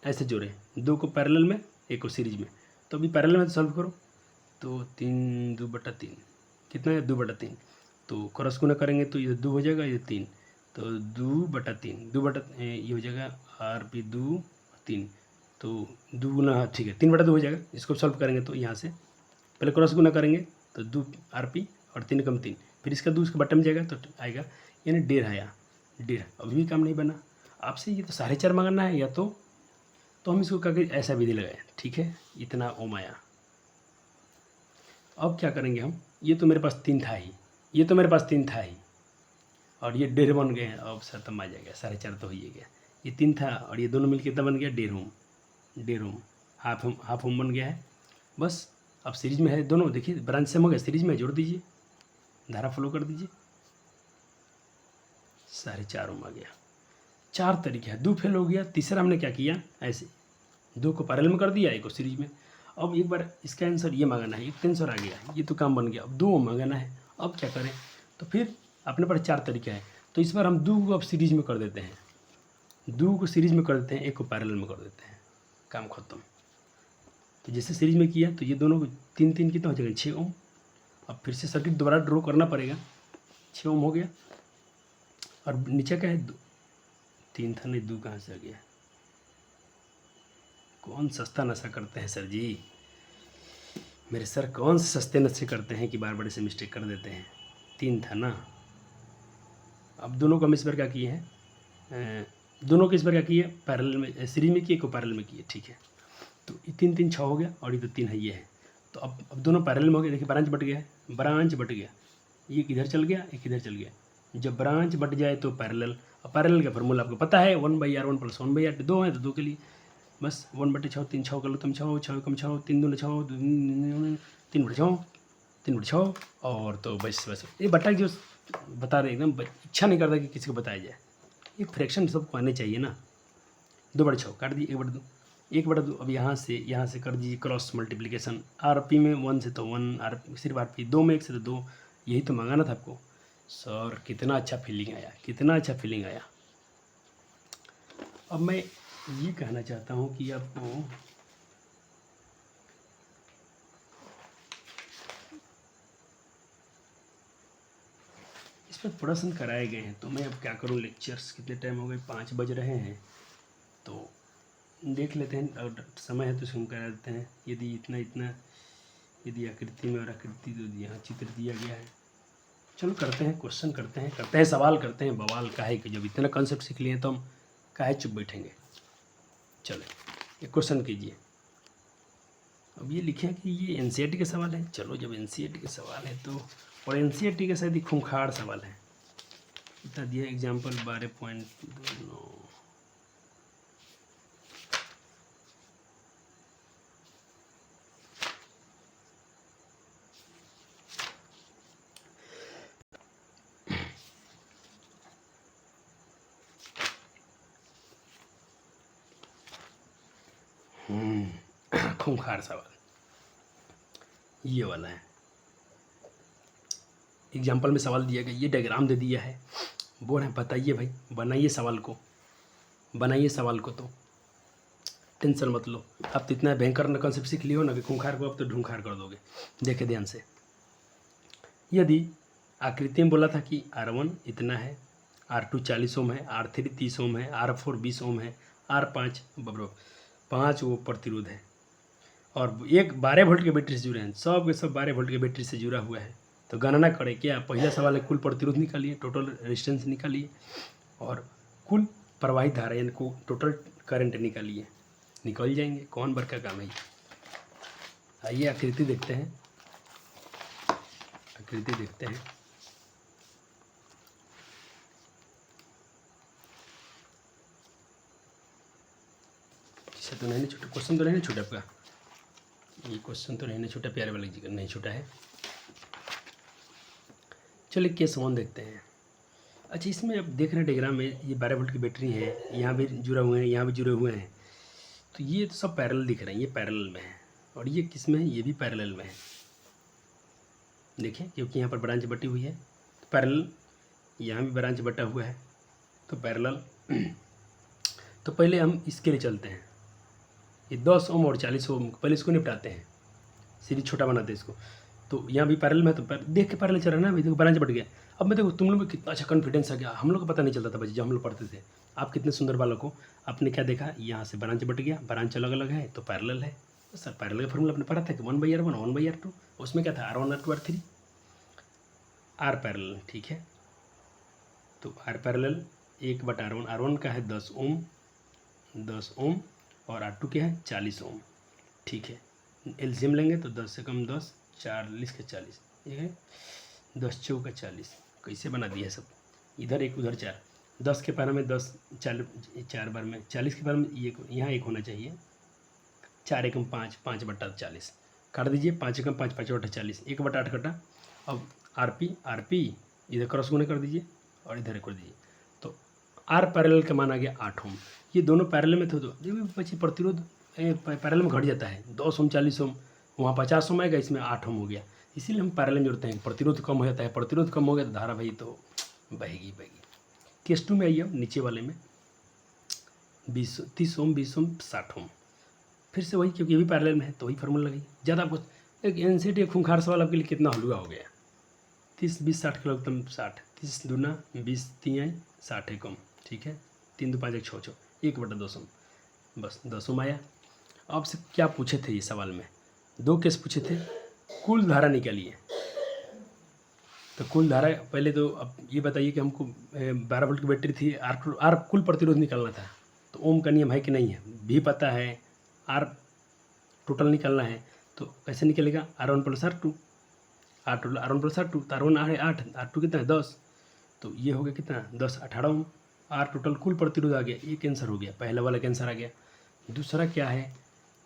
ऐसे जोड़ें, 2 को पैरेलल में, एक को सीरीज में। तो अभी पैरेलल में तो सॉल्व करो, तो 3 2/3 कितना है, 2/3। तो क्रॉस गुना करेंगे तो ये 2 हो जाएगा, ये 3, तो 2/3 ये हो जाएगा RP 2 3, तो 2 गुना, ठीक है 3/2 हो जाएगा। इसको सॉल्व करेंगे तो यहाँ से पहले क्रॉस गुना करेंगे तो 2 RP और 3 कम 3, फिर इसका 2 इसका बटन में जाएगा तो आएगा, यानी 1.5 आया, 1.5। अभी भी काम नहीं बना। आपसे ये तो 4.5 मांगना है, या तो हम इसको करके ऐसा विधि लगाए, ठीक है, इतना ओम आया। अब क्या करेंगे हम, ये तो मेरे पास 3 था ही, ये तो मेरे पास 3 था ही, और ये 1.5 बन गए हैं। अब सर तब आ जाएगा, 4.5 तो हो ही गया। ये 3 था और ये दोनों मिलकर कितना बन गया, 1.5 ओम, 1.5 ओम, हाफ ओम बन गया है। बस अब सीरीज में है दोनों, देखिए ब्रांच से हो गया, सीरीज में जोड़ दीजिए, धारा फ्लो कर दीजिए, 4.5 ओम आ गया। 4 तरीके हैं, 2 फेल हो गया। तीसरा हमने क्या किया, ऐसे 2 को पैरेलल में कर दिया, 1 को सीरीज में। अब एक बार इसका आंसर ये मांगना है, एक आंसर आ गया, ये तो काम बन गया। अब 2 मांगना है, अब क्या करें, तो फिर अपने पास 4 तरीका है। तो इस बार हम 2 को अब सीरीज में कर देते हैं, 2 को सीरीज में कर देते हैं, 1 को पैरेलल में कर देते हैं, काम खत्म। तो जैसे सीरीज में किया तो ये दोनों को 3 3 कितना हो जाएगा, 6 ओम। अब फिर से सर्किट दोबारा ड्रॉ करना पड़ेगा, 6 ओम हो गया। और नीचे क्या है, 3 था नहीं, 2 कहाँ से आ गया। कौन सस्ता नशा करते हैं सर जी, मेरे सर कौन से सस्ते नशे करते हैं कि बार बार से मिस्टेक कर देते हैं। 3 था ना। अब दोनों को हम इस बार क्या किए हैं, दोनों को इस बार क्या किए, पैरेलल में, सीरीज में किए, को पैरेलल में किए, ठीक है। तो ये 3 3 6 हो गया, और ये तो 3 है, ये है। तो अब दोनों पैरेलल में हो गए। देखिए ब्रांच बट गया है, ब्रांच बट गया, ये किधर चल गया, एक इधर चल गया। जब ब्रांच बट जाए तो पैरेलल, अब पैरेलल का फॉर्मूला आपको पता है, 1/R1 + 1/R, 2 है तो 2 के लिए बस 1/6, 3 6 कर लो तुम, 6 6 कम 6, 3 दूनी 6, 3/6, 3/6, और तो बस ये बटा जो बता रहे, एकदम इच्छा नहीं करता कि किसी को बताया जाए। ये फ्रैक्शन सबको आने चाहिए ना। 2/6 काट दिए, 1/2, 1/2। अब यहाँ से कर दीजिए क्रॉस मल्टीप्लिकेशन। RP में 1 से तो 1, सिर्फ RP 2 में 1 से तो 2। यही तो मंगाना था आपको। सर कितना अच्छा फीलिंग आया, कितना अच्छा फीलिंग आया। अब मैं ये कहना चाहता हूँ कि आपको इस पर प्रश्न कराए गए हैं, तो मैं अब क्या करूँ, लेक्चर्स कितने टाइम हो गए, 5 बज रहे हैं, तो देख लेते हैं, और समय है तो इसको हम करा देते हैं। यदि इतना यदि आकृति में, और आकृति तो यहाँ चित्र दिया गया है, चलो करते हैं, क्वेश्चन करते हैं, सवाल करते हैं। बवाल काहे कि जब इतना कॉन्सेप्ट सीख लिए तो हम काहे चुप बैठेंगे। चलो एक क्वेश्चन कीजिए। अब ये लिखे कि ये NCERT के सवाल है। चलो जब NCERT के सवाल है तो, और NCERT का शायद खूंखार सवाल है। इतना दिया एग्जाम्पल 12.29। खूंखार सवाल ये वाला है। एग्जाम्पल में सवाल दिया गया, ये डायग्राम दे दिया है, बोल रहे हैं बताइए भाई, बनाइए सवाल को, बनाइए सवाल को। तो टेंशन मत लो, आप तो इतना भयंकर न कॉन्सेप्ट सीख लियो ना कि खूंखार को अब तो ढूंढार कर दोगे। देखे ध्यान से, यदि आकृति में बोला था कि R1 इतना है, R2 40 ओम है, R3 30 ओम है, R4 20 ओम है, R5 5 वो प्रतिरोध है, और एक 12 वोल्ट के बैटरी से जुड़े हैं, सब के सब 12 वोल्ट के बैटरी से जुड़ा हुआ है। तो गणना करें क्या, पहला सवाल है कुल प्रतिरोध निकालिए, टोटल रेजिस्टेंस निकालिए, और कुल प्रवाहित धारा यानी को टोटल करंट निकालिए, निकल जाएंगे। कौन बर का काम है। आइए आकृति देखते हैं, आकृति देखते हैं। किसी तो नहीं छूटा, क्वेश्चन तो नहीं छूटा आपका, ये क्वेश्चन तो नहीं छूटा, प्यारे वाले जी का नहीं छूटा है। चलिए केस 1 देखते हैं। अच्छा, इसमें अब देख रहे हैं डायग्राम में ये 12 वोल्ट की बैटरी है, यहाँ भी जुड़ा हुए हैं, यहाँ भी जुड़े हुए हैं, तो ये तो सब पैरेलल दिख रहे हैं, ये पैरेलल में है। और ये किस में है, ये भी पैरेलल में है। देखिए क्योंकि यहाँ पर ब्रांच बटी हुई है तो पैरेलल, यहाँ भी ब्रांच बटा हुआ है तो पैरेलल। तो पहले हम इसके लिए चलते हैं, ये 10 ओम और 40 ओम, पहले इसको निपटाते हैं, सीरीज छोटा बनाते हैं इसको। तो यहाँ भी पैरेलल में है तो देख के पैरेलल चल रहा है ना, अभी देखो ब्रांच बढ़ गया। अब मैं देखो तुम लोग में कितना अच्छा कॉन्फिडेंस आ गया, हम लोग को पता नहीं चलता था बच्चे जब हम लोग पढ़ते थे। आप कितने सुंदर बालक हो, आपने क्या देखा, यहाँ से ब्रांच बढ़ गया, ब्रांच अलग अलग है तो पैरेलल है। तो सर पैरेलल का फॉर्मूला आपने पढ़ा था कि 1/R1 1/R2, उसमें क्या था R1 R2 R3, are parallel, ठीक है। तो आर पैरेलल 1/R1, R1 का है 10 ओम और R2 के है 40 ओम, ठीक है। एलसीएम लेंगे तो 10 से कम 10, 40 के 40, ये है 10 चौका 40। कैसे बना दिया सब, इधर एक उधर 4, 10 के पारा में 10, 4 बार में 40 के पारा में एक, यहाँ एक होना चाहिए, 4 एकम 5, 5/40 काट दीजिए, 5 एकम 5, 5/40, 1/8 कटा। अब आरपी इधर क्रॉस गुना कर दीजिए और इधर कर दीजिए, तो आर पैरेलल का मान आ गया 8 ओम। ये दोनों पैरेलल में थे तो बच्चे प्रतिरोध पैरेलल में घट जाता है, 10 ओम 40 ओम, वहाँ 50 ओम आएगा, इसमें 8 ओम हो गया। इसीलिए हम पैरेलल में जोड़ते हैं, प्रतिरोध कम हो जाता है, प्रतिरोध कम हो गया तो धारा भाई तो बहेगी। केस 2 में आइए, अब नीचे वाले में 30 ओम 20 ओम 60 ओम, फिर से वही, क्योंकि ये भी पैरेलल में है तो वही फार्मूला लगी। ज़्यादा आपको एक एनसीटी एक खूंखार सवाल आपके लिए कितना हलवा हो गया, 30 20 60 किलो एकदम 60, 30 दूना 20 3 60 एकम, ठीक है। 3 2 5 1 6 1/200, बस 10 ओम आया। आपसे क्या पूछे थे ये सवाल में, 2 केस पूछे थे, कुल धारा निकालिए। तो कुल धारा पहले तो अब ये बताइए कि हमको 12 वोल्ट की बैटरी थी, आर कुल प्रतिरोध निकालना था, तो ओम का नियम है कि नहीं है भी पता है, आर टोटल निकालना है तो कैसे निकलेगा, R1 + R2, are total R1 + R2, तो R1 है 8, R2 कितना है 10, तो ये हो गया कितना 10 18 ओम। आर टोटल कुल प्रतिरोध आ गया, ये कैंसर हो गया, पहला वाला कैंसर आ गया। दूसरा क्या है,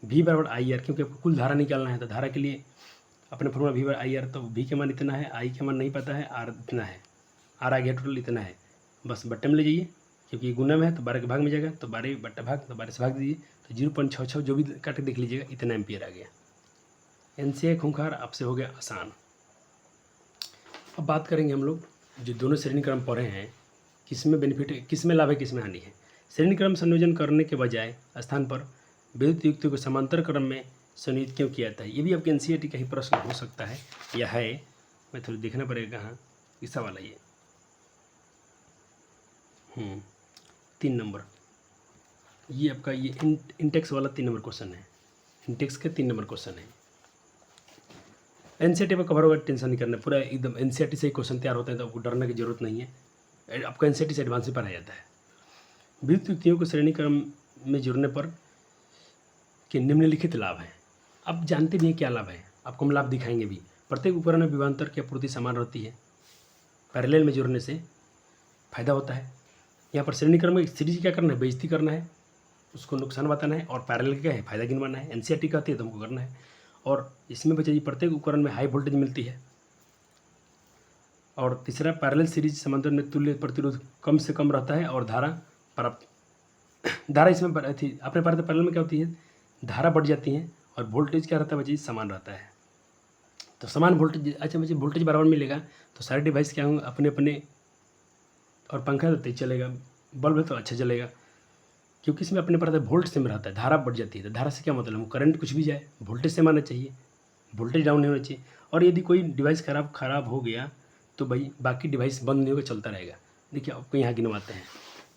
V = IR, क्योंकि आपको कुल धारा निकालना है तो धारा के लिए अपने फॉर्मूला V / IR, तो V के मान इतना है, I के मान नहीं पता है, R इतना है, R आ गया टोटल इतना है, बस बट्टे में ले जाइए, क्योंकि ये गुना में है तो 12 के भाग में जाएगा, तो 12 बट्टा भाग, तो 12 से भाग दीजिए तो 0.66 जो भी काट के देख लीजिएगा इतना एम्पियर आ गया। एनसीआई खूंखार आपसे हो गया आसान। अब बात करेंगे हम लोग जो दोनों श्रेणी क्रम पढ़े हैं, किसमें बेनिफिट है, किसमें लाभ है, किसमें हानि है। श्रेणी क्रम संयोजन करने के बजाय स्थान पर विद्युत युक्तियों को समांतर क्रम में संयोजित क्यों किया जाता है, ये भी आपके एनसीईआरटी का ही प्रश्न हो सकता है या है, मैं थोड़ी देखना पड़ेगा कहाँ इस सवाल है ये। 3 नंबर, ये आपका ये इंटेक्स वाला 3 नंबर क्वेश्चन है, इंटेक्स के 3 नंबर क्वेश्चन है। एनसीईआरटी पर कवर होगा, टेंशन नहीं करना, पूरा एकदम एनसीईआरटी से ही क्वेश्चन तैयार होता है तो आपको डरने की जरूरत नहीं है, आपको एनसीईआरटी से एडवांस में पढ़ाया जाता है। विद्युत युक्तियों को श्रेणी क्रम में जोड़ने पर के निम्नलिखित लाभ हैं। आप जानते भी हैं क्या लाभ है, आपको हम लाभ दिखाएंगे भी। प्रत्येक उपकरण में विभवांतर की आपूर्ति समान रहती है, पैरेलल में जोड़ने से फायदा होता है। यहाँ पर श्रेणी क्रम में सीरीज क्या करना है, बेइज्जती करना है, उसको नुकसान बताना है, और पैरेलल क्या है, फायदा गिनवाना है। एनसीईआरटी कहती है तो हमको करना है। और इसमें बच्चे प्रत्येक उपकरण में हाई वोल्टेज मिलती है। और तीसरा, पैरेलल सीरीज समांतर में तुल्य प्रतिरोध कम से कम रहता है और धारा प्राप्त, धारा इसमें थी आपने पढ़ा था पैरेलल में क्या होती है, धारा बढ़ जाती है और वोल्टेज क्या रहता है बच्चे, समान रहता है। तो समान वोल्टेज, अच्छा बच्चे वोल्टेज बराबर मिलेगा तो सारे डिवाइस क्या होंगे अपने अपने, और पंखा तो तेज चलेगा, बल्ब है तो अच्छा चलेगा, क्योंकि इसमें अपने पता है वोल्ट से में रहता है, धारा बढ़ जाती है। तो धारा से क्या मतलब, करंट कुछ भी जाए वोल्टेज से मानना चाहिए, वोल्टेज डाउन नहीं होना चाहिए। और यदि कोई डिवाइस खराब हो गया तो भाई बाकी डिवाइस बंद नहीं होगा, चलता रहेगा। देखिए आपको यहाँ गिनवाते हैं,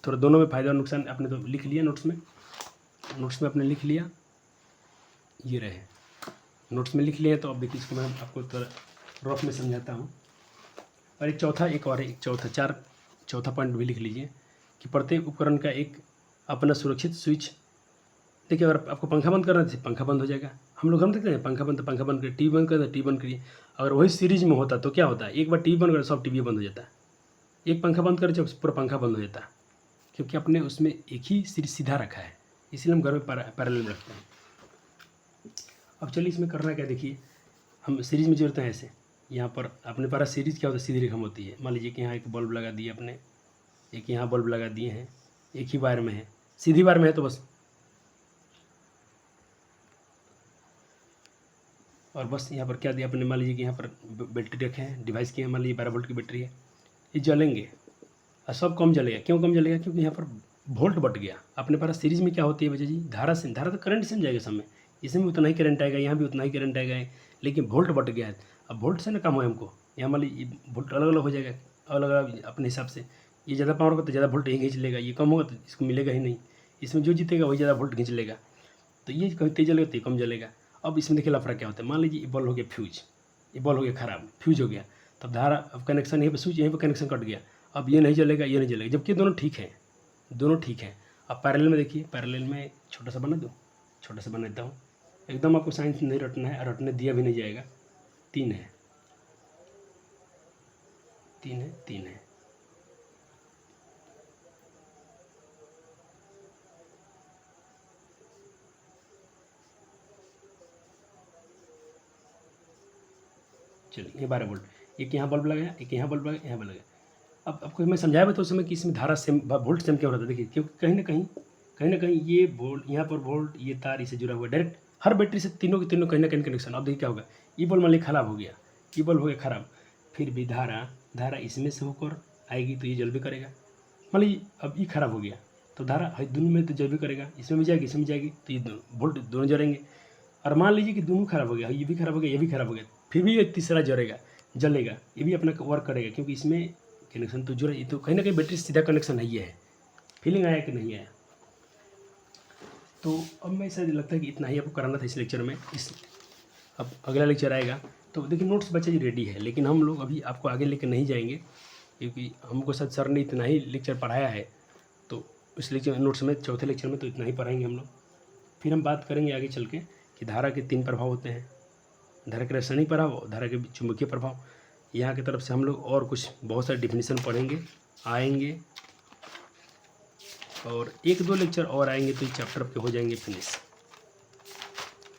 थोड़ा दोनों में फ़ायदा और नुकसान आपने तो लिख लिया नोट्स में आपने लिख लिया, ये रहे नोट्स में लिख लिया। तो अब देखिए इसको मैं आपको थोड़ा रफ में समझाता हूँ। और एक चौथा पॉइंट भी लिख लीजिए कि प्रत्येक उपकरण का एक अपना सुरक्षित स्विच। देखिए अगर आपको पंखा बंद करना है पंखा बंद हो जाएगा। हम लोग हम देखते हैं पंखा बंद तो पंखा बंद करिए, टीवी बंद कर टीवी बंद करिए। अगर वही सीरीज में होता तो क्या होता है, एक बार टीवी बंद कर सब टीवी बंद हो जाता है, एक पंखा बंद करे जब पूरा पंखा बंद हो जाता है, क्योंकि आपने उसमें एक ही सीरीज सीधा रखा है, इसलिए हम घर में पैरेलल में रखते हैं। अब चलिए इसमें करना क्या, देखिए हम सीरीज में जोड़ते हैं ऐसे। यहाँ पर अपने पास सीरीज क्या होता है, सीधी रेखा होती है। मान लीजिए कि यहाँ एक बल्ब लगा दिए अपने, एक यहाँ बल्ब लगा दिए हैं, एक ही वायर में है, सीधी वायर में है तो बस, और बस यहाँ पर क्या दिया अपने, मान लीजिए कि यहाँ पर बैटरी रखे हैं, डिवाइस की है, मान लीजिए 12 वोल्ट की बैटरी है, ये जलेंगे और सब कम जलेगा। क्यों कम जलेगा, क्योंकि यहाँ पर वोल्ट बढ़ गया। अपने पास सीरीज में क्या होती है बच्चे जी, धारा तो करंट से जाएगा समय, इसमें भी उतना ही करंट आएगा, यहाँ भी उतना ही करंट आएगा, लेकिन वोल्ट बढ़ गया है। अब वोल्ट से ना कम हो हमको, यहाँ मान लीजिए वोल्ट अलग अलग हो जाएगा, अलग अलग अपने हिसाब से। ये ज़्यादा पावर होगा तो ज़्यादा वोल्ट ही खींच लेगा, ये कम होगा तो इसको मिलेगा ही नहीं। इसमें जो जीतेगा वही ज़्यादा वोल्ट खींच लेगा, तो ये कहीं तेज जलेगा तो कम जलेगा। अब इसमें देखिए लफड़ा क्या होता है, मान लीजिए ये बल्ब हो गया फ्यूज, ये बल्ब हो गया ख़राब, फ्यूज हो गया, तब धारा अब कनेक्शन यहीं पर स्विच यहीं पर कनेक्शन कट गया, अब ये नहीं जलेगा ये नहीं जलेगा, जबकि दोनों ठीक है, दोनों ठीक है। अब पैरेलल में देखिए, पैरेलल में छोटा सा बना दूँ, छोटा सा बना देता हूँ, एकदम आपको साइंस नहीं रटना है, रटने दिया भी नहीं जाएगा। 3 है, 3 है, 3 है, चलिए ये 12 वोल्ट, एक यहाँ बल्ब लगाया, एक यहाँ बल्ब लगाया, यहाँ बल्ब लगाया। अब आपको मैं समझाया भी तो उस समय कि इसमें धारा सेम वोल्ट सेम क्यों रहता है, देखिए क्योंकि कहीं ना कहीं ये वोल्ट यहाँ पर वोल्ट, ये तार इससे जुड़ा हुआ है डायरेक्ट हर बैटरी से, तीनों के तीनों कहीं ना कहीं कनेक्शन। अब देखिए क्या होगा, ये बल्ब मान लीजिए ख़राब हो गया, ये बल्ब हो गया ख़राब, फिर भी धारा इसमें से होकर आएगी तो ये जल भी करेगा। मान लीजिए अब ये ख़राब हो गया तो धारा दोनों में तो जल भी करेगा, इसमें भी जाएगी इसमें भी जाएगी, तो ये वोल्ट दोनों जलेंगे। और मान लीजिए कि दोनों ख़राब हो गया, ये भी ख़राब हो गया ये भी ख़राब हो गया, फिर भी ये तीसरा जलेगा, ये भी अपना वर्क करेगा, क्योंकि इसमें कनेक्शन तो जुड़ा, ये तो कहीं ना कहीं बैटरी सीधा कनेक्शन नहीं है। फीलिंग आया कि नहीं आया? तो अब मैं ऐसा लगता है कि इतना ही आपको कराना था इस लेक्चर में। अब अगला लेक्चर आएगा तो देखिए नोट्स बच्चे जी रेडी है, लेकिन हम लोग अभी आपको आगे लेकर नहीं जाएंगे, क्योंकि हमको शायद सर ने इतना ही लेक्चर पढ़ाया है, तो इस लेक्चर नोट्स में चौथे लेक्चर में तो इतना ही पढ़ाएंगे हम लोग। फिर हम बात करेंगे आगे चल के कि धारा के 3 प्रभाव होते हैं, धारा के रासायनिक प्रभाव, धारा के चुंबकीय प्रभाव। यहाँ की तरफ से हम लोग और कुछ बहुत सारे डिफिनीसन पढ़ेंगे आएंगे, और 1-2 लेक्चर और आएंगे तो इस चैप्टर के हो जाएंगे फिनिश।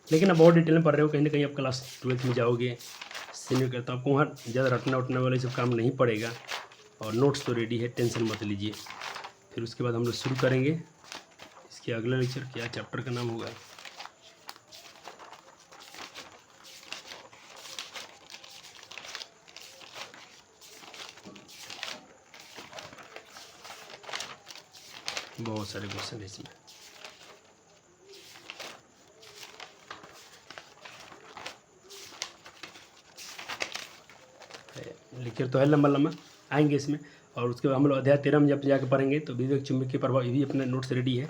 लेकिन अब बहुत डिटेल में पढ़ रहे हो, कहीं ना कहीं आप क्लास 12th में जाओगे सीनियर का, तो आपको वहाँ ज़्यादा रटना उठने वाले सब काम नहीं पड़ेगा, और नोट्स तो रेडी है, टेंशन मत लीजिए। फिर उसके बाद हम लोग शुरू करेंगे इसके अगला लेक्चर, क्या चैप्टर का नाम होगा, बहुत सारे क्वेश्चन है इसमें। लेक्चर तो है लंबा आएंगे इसमें, और उसके बाद हम लोग अध्याय 13 में जब जाकर पढ़ेंगे तो विद्युत चुंबकीय प्रभाव, ये भी अपने नोट्स रेडी है।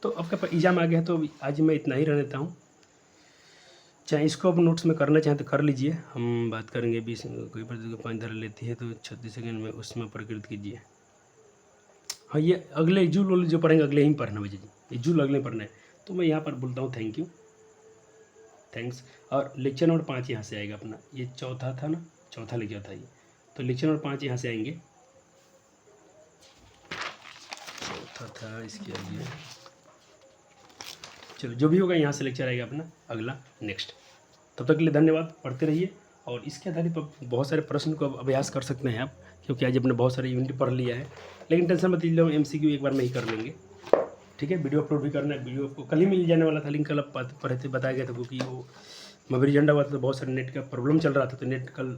तो आपका पास एग्जाम आ गया है, तो आज मैं इतना ही रहने देता हूँ। चाहे इसको आप नोट्स में करना चाहें तो कर लीजिए। हम बात करेंगे 20 कोई पर 5 धारा लेती है तो 36 सेकंड में उसमें प्रकृत कीजिए। हाँ ये अगले जूल जो पढ़ेंगे अगले ही पढ़ना बच्चे जी, ये जूल अगले पढ़ना है। तो मैं यहाँ पर बोलता हूँ थैंक यू, थैंक्स। और लेक्चर नंबर 5 यहाँ से आएगा अपना, ये चौथा था ना, चौथा लेक्चर था ये, तो लेक्चर नंबर 5 यहाँ से आएंगे, चौथा था इसके आगे। चलो जो भी होगा यहाँ से लेक्चर आएगा अपना अगला नेक्स्ट। तब तक के लिए धन्यवाद, पढ़ते रहिए, और इसके आधारित पर बहुत सारे प्रश्न को अभ्यास कर सकते हैं आप, क्योंकि आज अपने बहुत सारे यूनिट पढ़ लिया है। लेकिन टेंशन मत लीजिए, MCQ एक बार में ही कर लेंगे, ठीक है। वीडियो अपलोड भी करना है, वीडियो आपको कल ही मिल जाने वाला था, लिंक कल पढ़ते बताया गया था, क्योंकि वो मवेरी झंडा हुआ था तो बहुत सारे नेट का प्रॉब्लम चल रहा था, तो नेट कल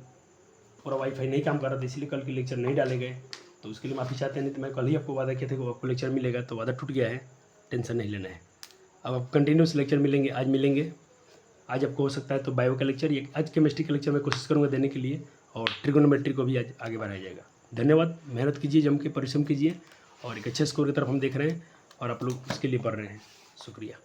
पूरा वाईफाई नहीं काम कर रहा था, इसलिए कल के लेक्चर नहीं डाले गए। तो उसके लिए माफ़ी चाहते हैं, नहीं तो मैं कल ही आपको वादा किया था कि आपको लेक्चर मिलेगा, तो वादा टूट गया है, टेंशन नहीं लेना है। अब आप कंटिन्यूस लेक्चर मिलेंगे, आज मिलेंगे, आज आपको हो सकता है तो बायो का लेक्चर, ये आज केमिस्ट्री का लेक्चर मैं कोशिश करूँगा देने के लिए, और ट्रिगोनोमेट्री को भी आज आगे बढ़ाया जाएगा। धन्यवाद, मेहनत कीजिए, जम के परिश्रम कीजिए, और एक अच्छे स्कोर की तरफ हम देख रहे हैं, और आप लोग उसके लिए पढ़ रहे हैं। शुक्रिया।